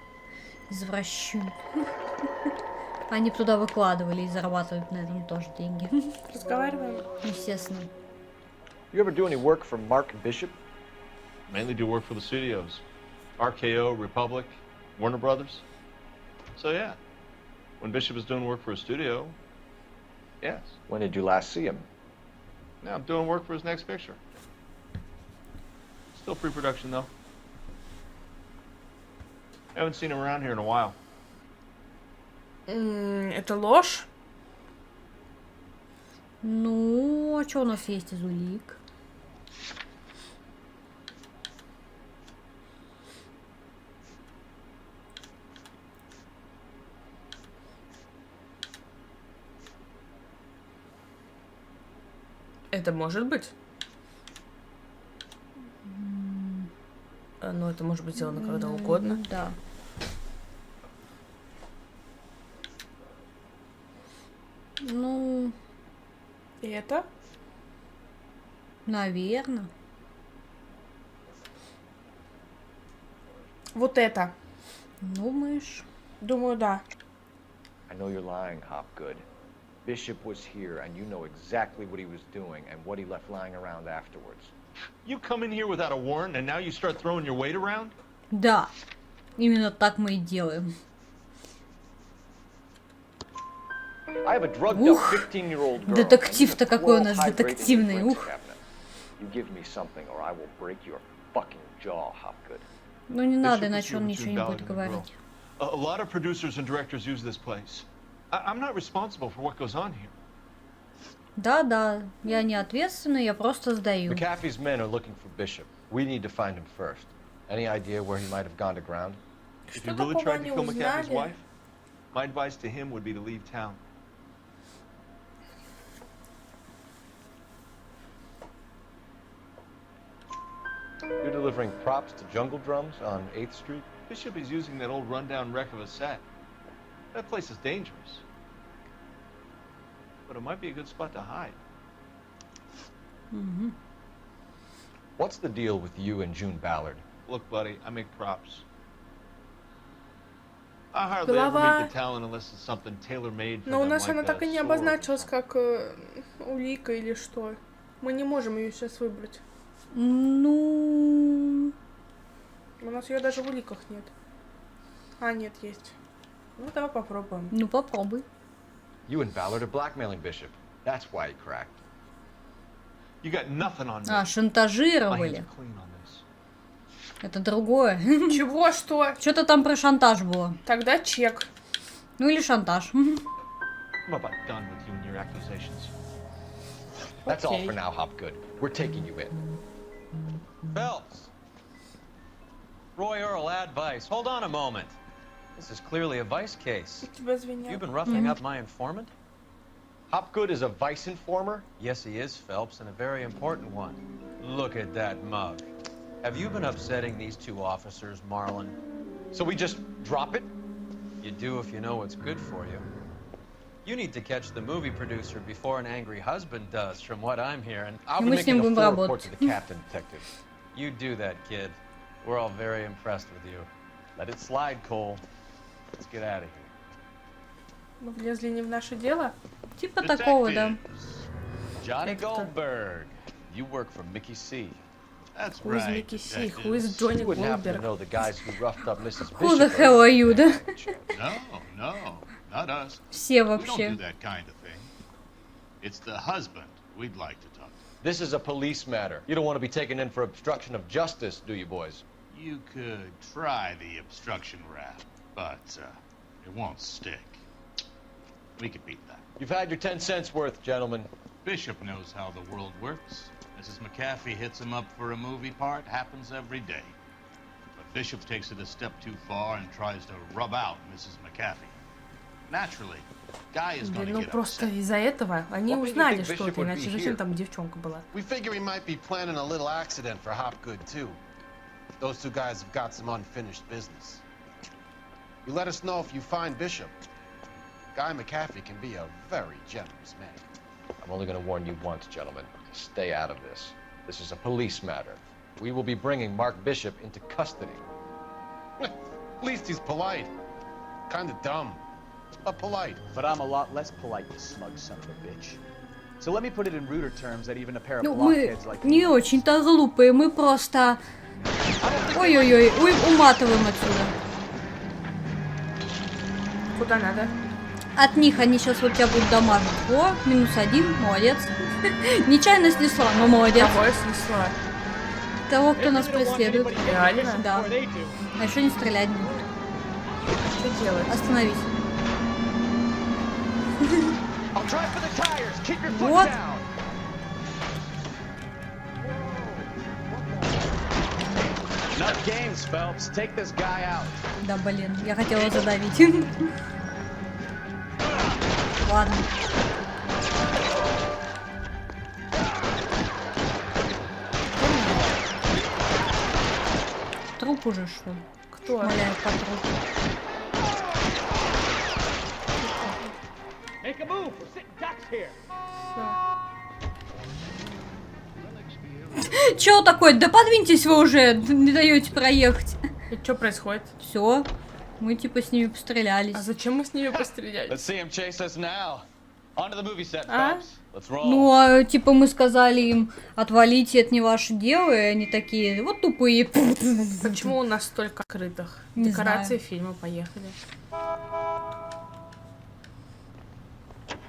Извращен. Они бы туда выкладывали и зарабатывают на этом тоже деньги. Разговариваем. Естественно. You ever do any work for Mark Bishop? Mainly do work for the studios. RKO, Republic, Warner Brothers. So yeah, when Bishop is doing work for a studio, yes. When did you last see him? Now I'm doing work for his next picture. Still pre-production though. Haven't seen him around here in a while. Это ложь? Ну, а что у нас есть из улик? Это может быть? но это может быть сделано когда угодно. Да. Ну... И это? Наверное. Вот это. Думаешь? Думаю, да. I know you're lying, Hopgood. Bishop was here, and you know exactly what he was doing and what he left lying around afterwards. You come in here without a warrant, and now you start throwing your weight around? Да. Именно так мы и делаем. I have a drugged up 15-year-old girl. Детектив-то какой у нас детективный. Ух. You give me something, or I will break your fucking jaw, Hopgood. Ну не надо, иначе он ничего не будет говорить. A lot of producers and directors use this place. I'm not responsible for what goes on here. Да, я не ответственный, я просто сдаю. McAfee's men are looking for Bishop. We need to find him first. Any idea where he might have gone to ground? If you really tried to kill McAfee's wife, my advice to him would be to leave town. You're delivering props to Jungle Drums on 8th Street? Bishop is using that old rundown wreck of a set. That place is dangerous. But it might be a good spot to hide. Mm-hmm. What's the deal with you and June Ballard? Look, buddy, I make props. I hardly ever meet the talent unless it's something tailor-made for Но у them, нас like она a так и не sword. обозначилась как улика или что. Мы не можем ее сейчас выбрать. Ну... У нас ее даже в уликах нет. А, нет, есть. Ну, давай попробуем. Ну, попробуй. You and Ballard are blackmailing Bishop. That's why he cracked. You got nothing on me. А, шантажировали. Это другое. Чего, что? Что-то там про шантаж было. Тогда чек. Ну или шантаж. I'm about done with you and your accusations. That's all for now, Hopgood. We're taking you in. Phelps! Roy Earl, advice. Hold on a moment. This is clearly a vice case. You've been roughing up my informant? Hopgood is a vice informer? Yes, he is, Phelps, and a very important one. Look at that mug. Have you been upsetting these two officers, Marlon? So we just drop it? You do if you know what's good for you. You need to catch the movie producer before an angry husband does, from what I'm hearing. I'll be making a full report to the captain, detective. You do that, kid. We're all very impressed with you. Let it slide, Cole. Let's get out of here. Мы влезли не в наше дело? Типа такого, да. Johnny Goldberg. You work for Mickey C. That's Who is Mickey C? Who is Johnny Wouldn't happen to Goldberg? know the guys who roughed up Mrs. Who the Bishop. hell are you, да? No, not us. Все We don't вообще. do that kind of thing. It's the husband we'd like to talk to. This is a police matter. You don't want to be taken in for obstruction of justice, do you, boys? You could try the obstruction rap, but it won't stick. We could beat that. You've had your 10 cents worth, gentlemen. Bishop knows how the world works. Mrs. McAfee hits him up for a movie part, happens every day. But Bishop takes it a step too far and tries to rub out Mrs. McAfee. Naturally, Guy is going to Ну get просто upset. из-за этого они What made you узнали think Bishop что-то, would иначе be зачем here? там девчонка была? We figure he might be planning a little accident for Hopgood, too. Those two guys have got some unfinished business. You let us know if you find Bishop. Guy McAfee can be a very generous man. I'm only going to warn you once, gentlemen. Stay out of this. This is a police matter. We will be bringing Mark Bishop into custody. At least he's polite. Kind of dumb, but polite. But I'm a lot less polite, you smug son of a bitch. So let me put it in ruder terms that even a pair of Ну, мы blockheads like не очень-то глупые, мы просто... Ой-ой-ой, уматываем отсюда. Куда надо? От них они сейчас вот тебя будут дамажить. О, -1, молодец. Нечаянно снесла, но молодец. Кого я снесла? Того, кто нас преследует. Реально? Да. А еще не стрелять будут. Что делать? Остановись. Вот. Enough games, Phelps. Take this guy out. Да, блин, я хотела задавить. Ладно. труп уже, что ли? Кто? Шмаляет по трупу. Make a move. We're sitting ducks here. Чё такое? Да подвиньтесь вы уже, не даете проехать. И что происходит? Все, мы типа с ними пострелялись. А зачем мы с ними пострелялись? Let's see him chase us now. Onto the movie set, А? Phelps. Let's roll. Ну, а типа мы сказали им, отвалите, это не ваше дело, и они такие, вот тупые. Почему у нас столько крытых? Не Декорации знаю. фильма, поехали.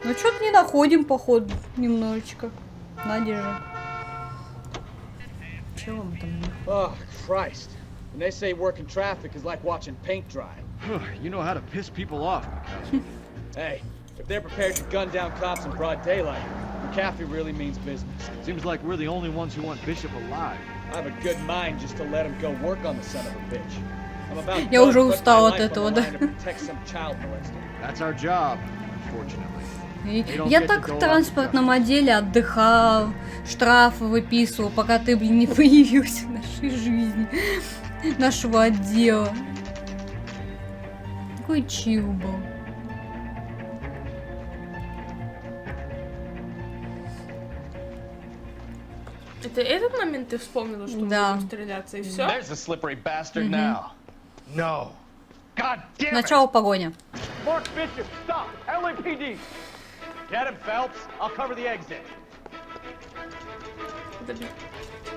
Ну, что-то не находим, походу, немножечко. Надя же. Чего мы там? Oh, Christ. When they say working traffic is like watching paint dry. You know how to piss people off, McCaffrey. Hey, if they're prepared to gun down cops in broad daylight, McCaffrey really means business. Seems like we're the only ones who want Bishop alive. I have a good mind just to let him go work on the son of a bitch. I'm about Я done уже putting my устал от life on этого, the да. line to protect some child molester. That's our job, unfortunately. Я так в транспортном отделе отдыхал, штрафы выписывал, пока ты, блин, не появился в нашей жизни, нашего отдела. Такой чил был. Это этот момент ты вспомнила, что мы Да. будем стреляться, и все? There's a slippery bastard now. No. God damn it! Сначала погоня. Mark Bishop, stop! LAPD! Get him, Phelps. I'll cover the exit.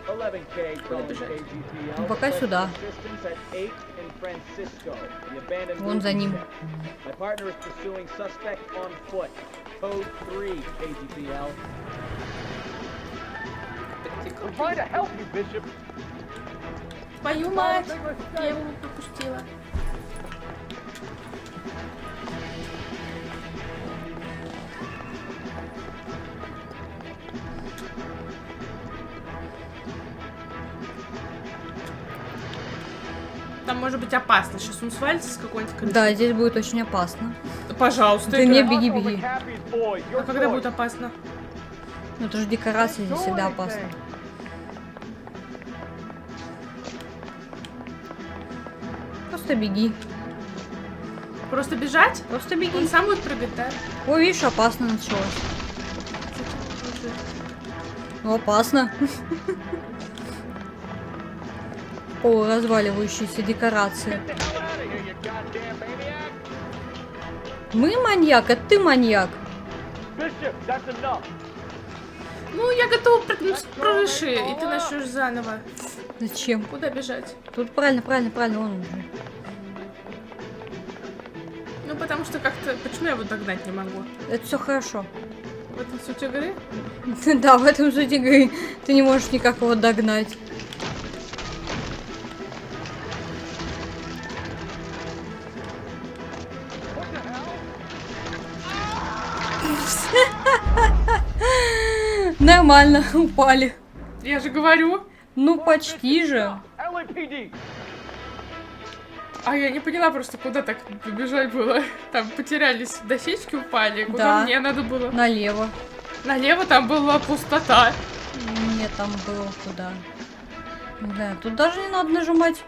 11K from KGPL. Ну, пока сюда. Вон за ним. My partner is pursuing suspect on foot. Code 3 KGPL. I'm trying to help you, Bishop. Твою мать! Я его пропустила. Там может быть опасно. Сейчас он свалится с какой-нибудь крыши. Да, здесь будет очень опасно. Да, пожалуйста. Ты не беги, беги. А когда будет опасно? Ну это же декорации, здесь всегда опасно. Просто беги. Просто бежать? Просто беги. Он сам будет прыгать, да? Ой, видишь, опасно началось. Ну, опасно. Полуразваливающиеся декорации. Мы маньяк, а ты маньяк. Ну, я готова прыгнуть с крыши, и ты начнешь заново. Зачем? Куда бежать? Тут правильно, он уже. Ну, потому что как-то... Почему я его догнать не могу? Это все хорошо. В этом суть игры? Да, в этом суть игры. Ты не можешь никак его догнать. Нормально, упали. Я же говорю. Ну, почти же. А я не поняла просто, куда так побежать было. Там потерялись, дощечки упали. Куда Да. мне надо было? Налево. Налево там была пустота. Нет, там было куда. Да, тут даже не надо нажимать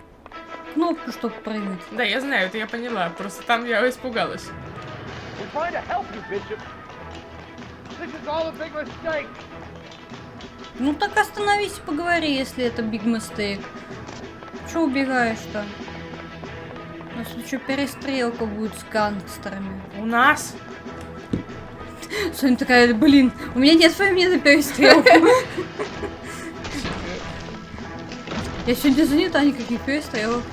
кнопку, чтобы прыгнуть. Да, я знаю, это я поняла. Просто там я испугалась. Ну так остановись и поговори, если это big mistake. Чё убегаешь-то? У нас еще перестрелка будет с гангстерами. У нас? Соня такая, блин, у меня нет времени на перестрелку. Я сегодня занята, никаких перестрелок.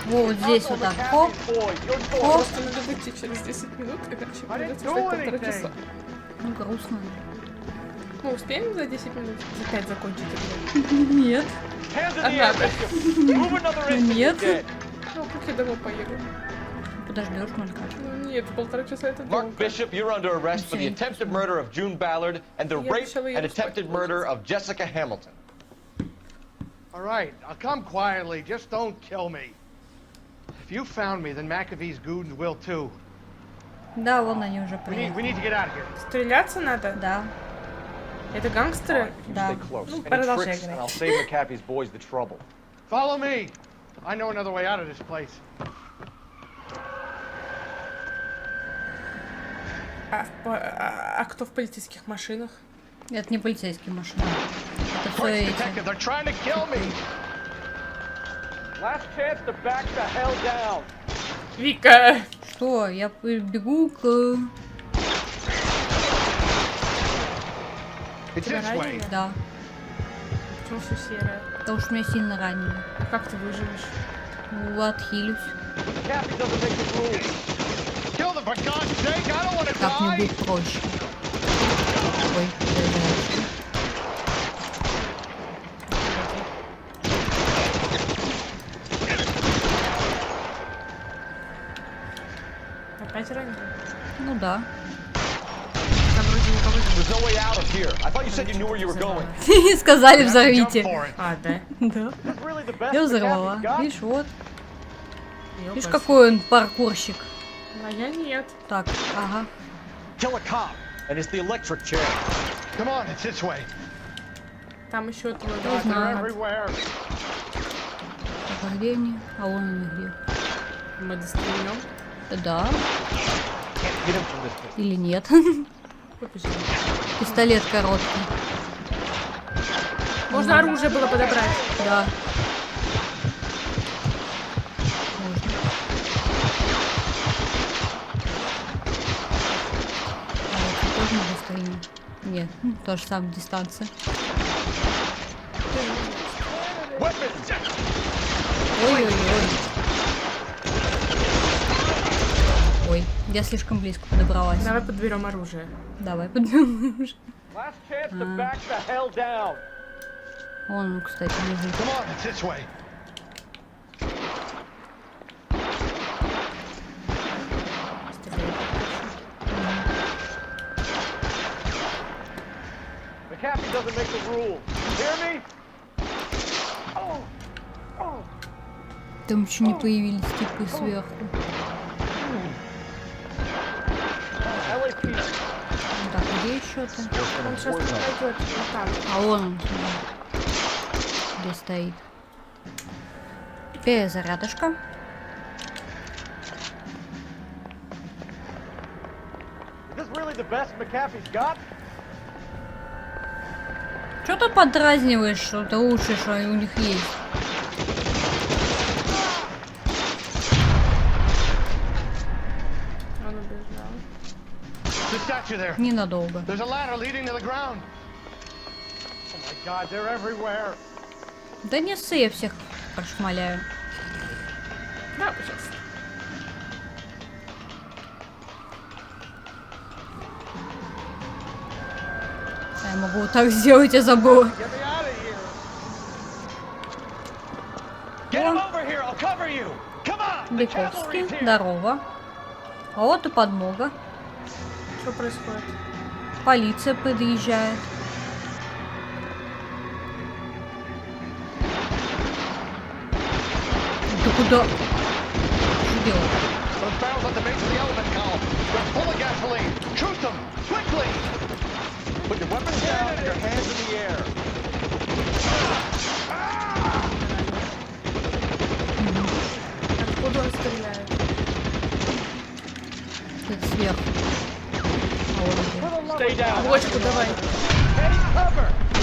Вот здесь вот так. Хоп. Хоп. Просто надо выйти через 10 минут, иначе придется ждать 1,5 часа. Ну, грустно. Мы успеем за 10 минут опять закончить игру? Нет. Однако. Нет. Ну, как я домой поеду? Подождешь, Малька. Ну нет, 1,5 часа это Mark долго. Bishop, you're under arrest for the attempted murder of June Ballard and the Я rape решила and её attempted murder of Jessica Hamilton. All right, I'll come quietly. Just don't kill me. If you found me, then McAfee's goons will too. Да, вон они уже We приехали. need to get out of here. Стреляться надо? Да. Это гангстеры? Да. Stay close. Ну, Any продолжай tricks, and играть. I'll save McAfee's boys the trouble. Follow me. I know another way out of this place. А кто в полицейских машинах? Это не полицейские машины. Это все эти. They're trying to kill me. Last chance to back the hell down. Вика! Что? Я бегу к... Тебя ранили? Да. Почему все серое? Потому что меня сильно ранили. А как ты выживешь? Ну, отхилюсь. Так мне будет проще. Ой, проезжаешь. Опять ранили? Ну да. Там вроде никого There's no way out of here. I thought you said you knew where you were going. Сказали, взорвите. А, да? Да. Я взорвала. Видишь, вот. Видишь, какой он паркурщик. А я нет. Так, ага. Kill a cop, and it's the electric chair. Come on, it's this way. Там еще твой Я знаю. Everywhere. Так, а где они? А вон они где. Мы дострельнем. Да. Или нет. Побежали. Пистолет короткий. Можно оружие было подобрать. Да. Можно. А это тоже на расстоянии? Нет, тоже самая дистанция. Ой-ой-ой. Ой, я слишком близко подобралась. Давай подберем оружие. Давай подберем оружие. Last chance to back the hell down. Он, кстати, лежит. Come on, it's this way. McAfee doesn't make the rules. Hear me? Там еще не появились типы сверху. Так, где еще-то? Он сейчас подойдет. Вот там. А вон он. Где стоит? Перезарядочка. Is this really the best McAfee's got? Что ты подразниваешь, что это лучше, что у них есть? Он убежал. The statue there. Ненадолго. There's a ladder leading to the ground. Oh my God, they're everywhere. Да не ссы, я всех прошмаляю. Да, пожалуйста. Я могу вот так сделать, я забыла. Бековский, здорово. А вот и подмога. Что происходит? Полиция подъезжает. Да куда? Что делать? Those barrels at the base of the element column. They're full of gasoline. Shoot them quickly. Put your weapons down and your hands in the air. Откуда он стреляет? Это сверху. Бочку давай.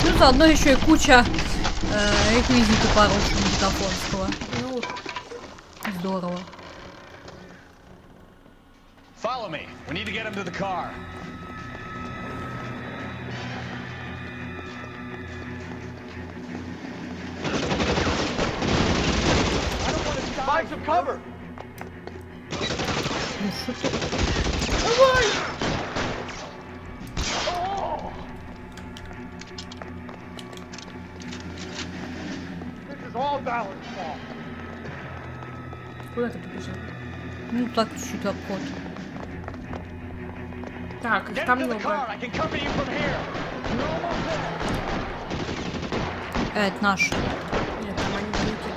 Ну, заодно еще и куча реквизита по-русски бутафорского. Ну, здорово. Follow me. We need to get him to the car. Find some cover. Ну что ты? Давай! This is all Ballard's fault. Куда ты побежал? Ну так чуть-чуть обход. Так, их там много. Это наш. Нет, там они вылетели.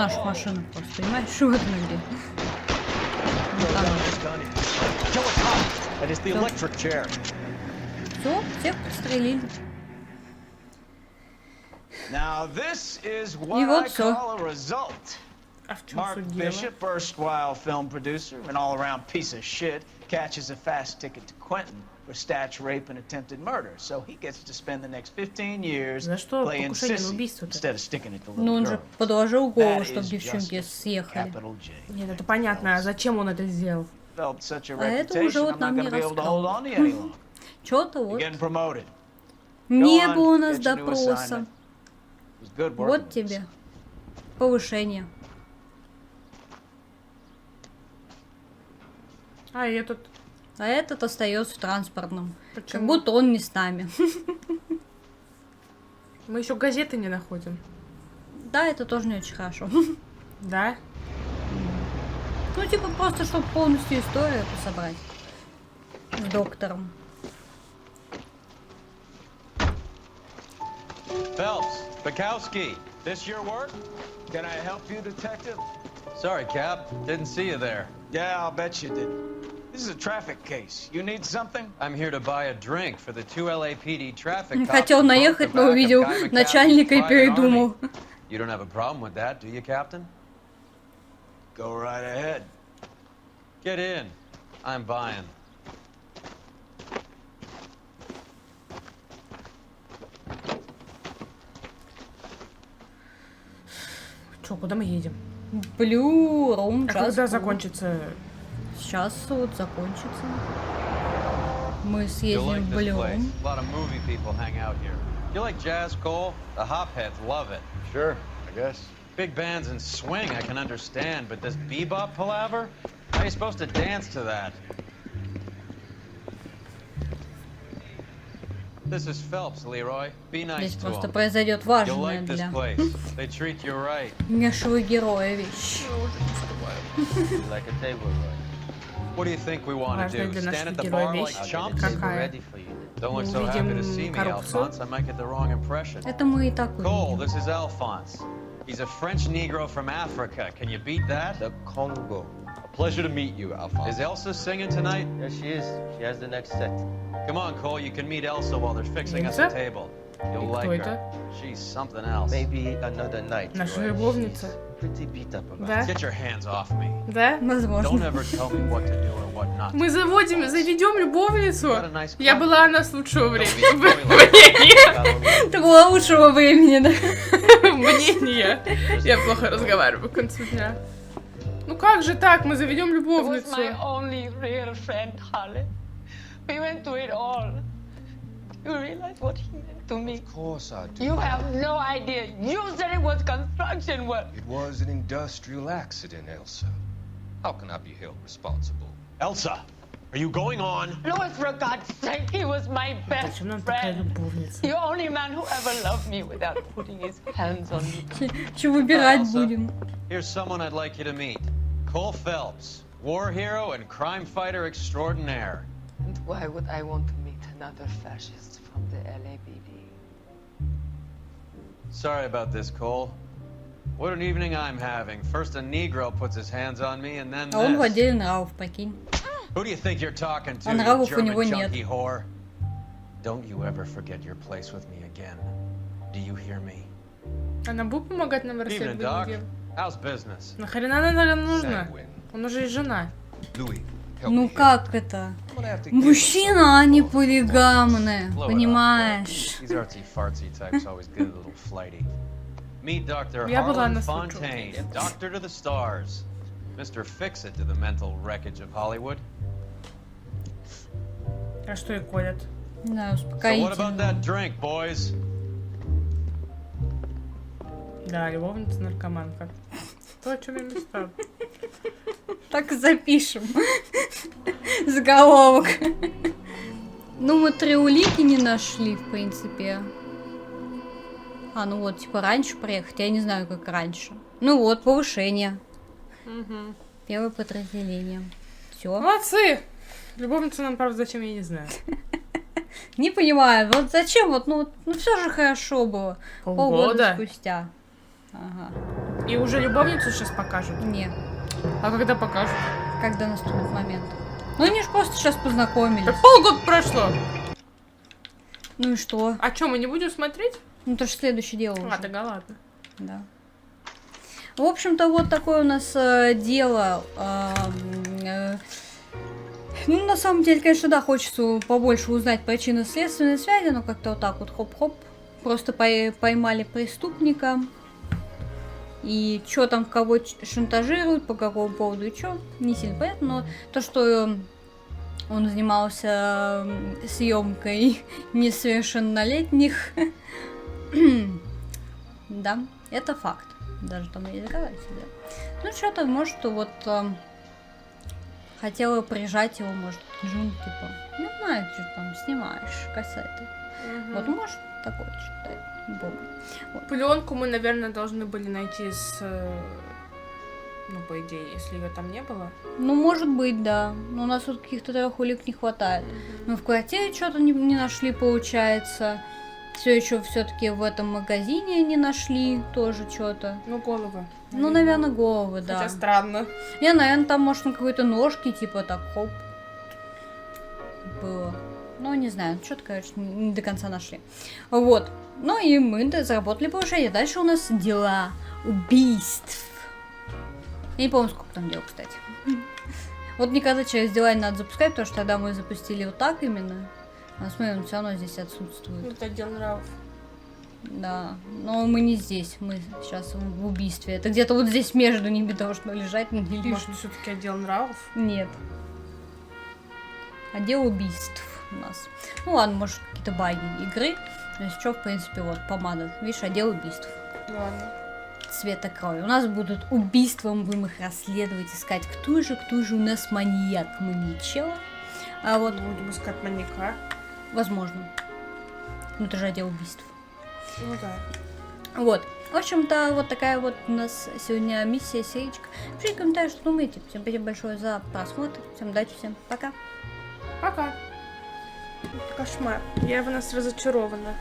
нашу машину просто, понимаешь? Что в этом игре? Все, всех подстрелили. Now this is И what вот I все. call a result. Mark суть Bishop, erstwhile film producer, an all-around piece of shit, catches a fast ticket to Quentin for stitch rape and attempted murder. So he gets to spend the next 15 years playing sissy instead of sticking it to Ну little он же girls. подложил голову, That чтобы is девчонки justice, съехали. capital J. Нет, это понятно. А зачем он это сделал? Developed such a А это уже reputation, вот I'm not нам не going to be able to hold рассказывал. on to you any longer. Что-то You're вот. getting promoted. Не Go on, было у нас get your new допроса. assignment. It was good working Вот with тебе. Повышение. А этот... А этот остается в транспортном. Как Почему? будто он не с нами. Мы еще газеты не находим. Да, это тоже не очень хорошо. Да? Ну, типа, просто, чтобы полностью историю собрать. С доктором. Phelps, Bukowski, this your work? Can I help you, detective? Sorry, Cap. Didn't see you there. Yeah, I'll bet you did. This is a traffic case. You need something? I'm here to buy a drink for the 2 LAPD traffic cops. Хотел наехать, но увидел начальника и передумал. You don't have a problem with that, do you, Captain? Go right ahead. Get in. I'm buying. Че, куда мы едем? Блю, рум, А когда закончится? Сейчас вот закончится. Мы You'll съездим like в this Блю. place. A lot of movie people hang out here. You like jazz, Cole? The hopheads love it. Sure, I guess. Big bands and swing I can understand, but this bebop palaver? How are you supposed to dance to that? This is Phelps, Leroy. Be nice Здесь to просто him. произойдет You'll важное like this для place. They treat you right. нашего героя вещь. Like a table, What do you think we want to Важная do? для Stand at нашего the героя bar like вещь. chumps? Какая? Don't look Мы so happy to увидим see me, коррупцию. Alphonse. I might get the wrong impression. Это мы и так Cole, увидим. this is Alphonse. He's a French Negro from Africa. Can you beat that? The Congo. A pleasure to meet you, Alphonse. Is Elsa singing tonight? Yes, she is. She has the next set. Come on, Cole. You can meet Elsa while they're fixing us a Elsa? table. You'll И like кто her. это? She's something else. Maybe another night. Наша Roy. любовница. Pretty beat up about Да? Get your hands off me. Да? Don't Возможно. ever тell me what to do or what not to. Мы заведем любовницу. Got a nice Я club. была она с лучшего времени. Это было лучшего времени, да? Мнение. Я плохо разговариваю к концу дня. Ну как же так? Мы заведем He was любовницу. my only real friend, Harley. We went through it all. You realize what he meant to me? Of course I do. You have no idea. You said it was construction work. It was an industrial accident, Elsa. How can I be held responsible? Elsa, are you going on? Louis, for God's sake, he was my best Зачем нам такая friend. любовница? The only man who ever loved me without putting his hands on me. Че выбирать Elsa, будем? Here's someone I'd like you to meet. Coul Phelps, war hero and crime fighter extraordinaire. And why would I want to meet another fascist from the LAPD? Sorry about this, Cole. What an evening I'm having. First a Negro puts his hands on me, and then А он в this. отделе нравов, прикинь. Who do you think you're talking to, А you нравов у German него нет. junkie whore? Don't you ever forget your place with me again. Do you hear me? Она будет помогать нам в Evening, Doc. расследовании? How's business? Нахрена она нужна? Он уже и жена. Ну как это? Мужчина, а не полигамны, Blow it понимаешь? These artsy-fartsy types always get a little flighty. Meet Dr. Я была Harlan на Fontaine, doctor to the stars. Mr. Fix-It to the mental wreckage of Hollywood. А что и колят? Да, So what about успокоительно. that drink, boys? Да, любовница-наркоманка. То, о чем я мечтала. Так и запишем. Заголовок. Ну, мы 3 улики не нашли, в принципе. А, ну вот, типа, раньше приехать. Я не знаю, как раньше. Ну вот, повышение. Угу. Первое подразделение. Все. Молодцы! Любовницу нам, правда, зачем, я не знаю. Не понимаю, вот зачем, вот, ну все же хорошо было. Полгода? Спустя. Ага. И уже любовницу сейчас покажут? Нет. А когда покажут? Когда наступит момент. Ну они же просто сейчас познакомились. Так полгода прошло. Ну и что? А что, мы не будем смотреть? Ну то же следующее дело уже. А, да ладно. Да. В общем-то, вот такое у нас дело. Ну, на самом деле, конечно, да, хочется побольше узнать причинно-следственные связи, но как-то вот так вот хоп-хоп. Просто поймали преступника. И что там, кого шантажируют, по какому поводу и что, не сильно понятно, но то, что он занимался съемкой несовершеннолетних, да, это факт. Даже там есть доказательства. Ну, что-то, может, вот хотела прижать его, может, Джун, типа, не знаю, что там снимаешь, кассеты. Вот, может, такое что-то. Вот. Пленку мы, наверное, должны были найти с... Ну, по идее, если ее там не было. Ну, может быть, да. Но у нас вот каких-то 3 улик не хватает. Но в квартире что-то не нашли, получается. Все еще все-таки в этом магазине не нашли тоже что-то. Ну, головы. Ну, наверное, головы, да. Хотя странно. Не, наверное, там, может, на какой-то ножке, типа, так, хоп, было. Ну, не знаю, что-то, короче, не до конца нашли. Вот. Ну, и мы заработали повышение. Дальше у нас дела убийств. Я не помню, сколько там дел, кстати. Вот никогда через дела не надо запускать, потому что тогда мы запустили вот так именно. А смотри, он все равно здесь отсутствует. Это отдел нравов. Да, но мы не здесь, мы сейчас в убийстве. Это где-то вот здесь между ними должно лежать, но не лежит. Может, все-таки отдел нравов? Нет. Отдел убийств у нас. Ну ладно, может, какие-то баги игры. Если что, в принципе, вот помада. Видишь, отдел убийств. Ладно. Цвета крови. У нас будут убийства, мы будем их расследовать, искать, кто же у нас маньяк. Мы ничего. А вот... Будем искать маньяка. Возможно. Ну, это же отдел убийств. Ну да. Вот. В общем-то, вот такая вот у нас сегодня миссия, серичка. Пишите комментарии, что думаете. Всем спасибо большое за просмотр. Всем удачи, всем пока. Пока. Кошмар. Я в нас разочарована.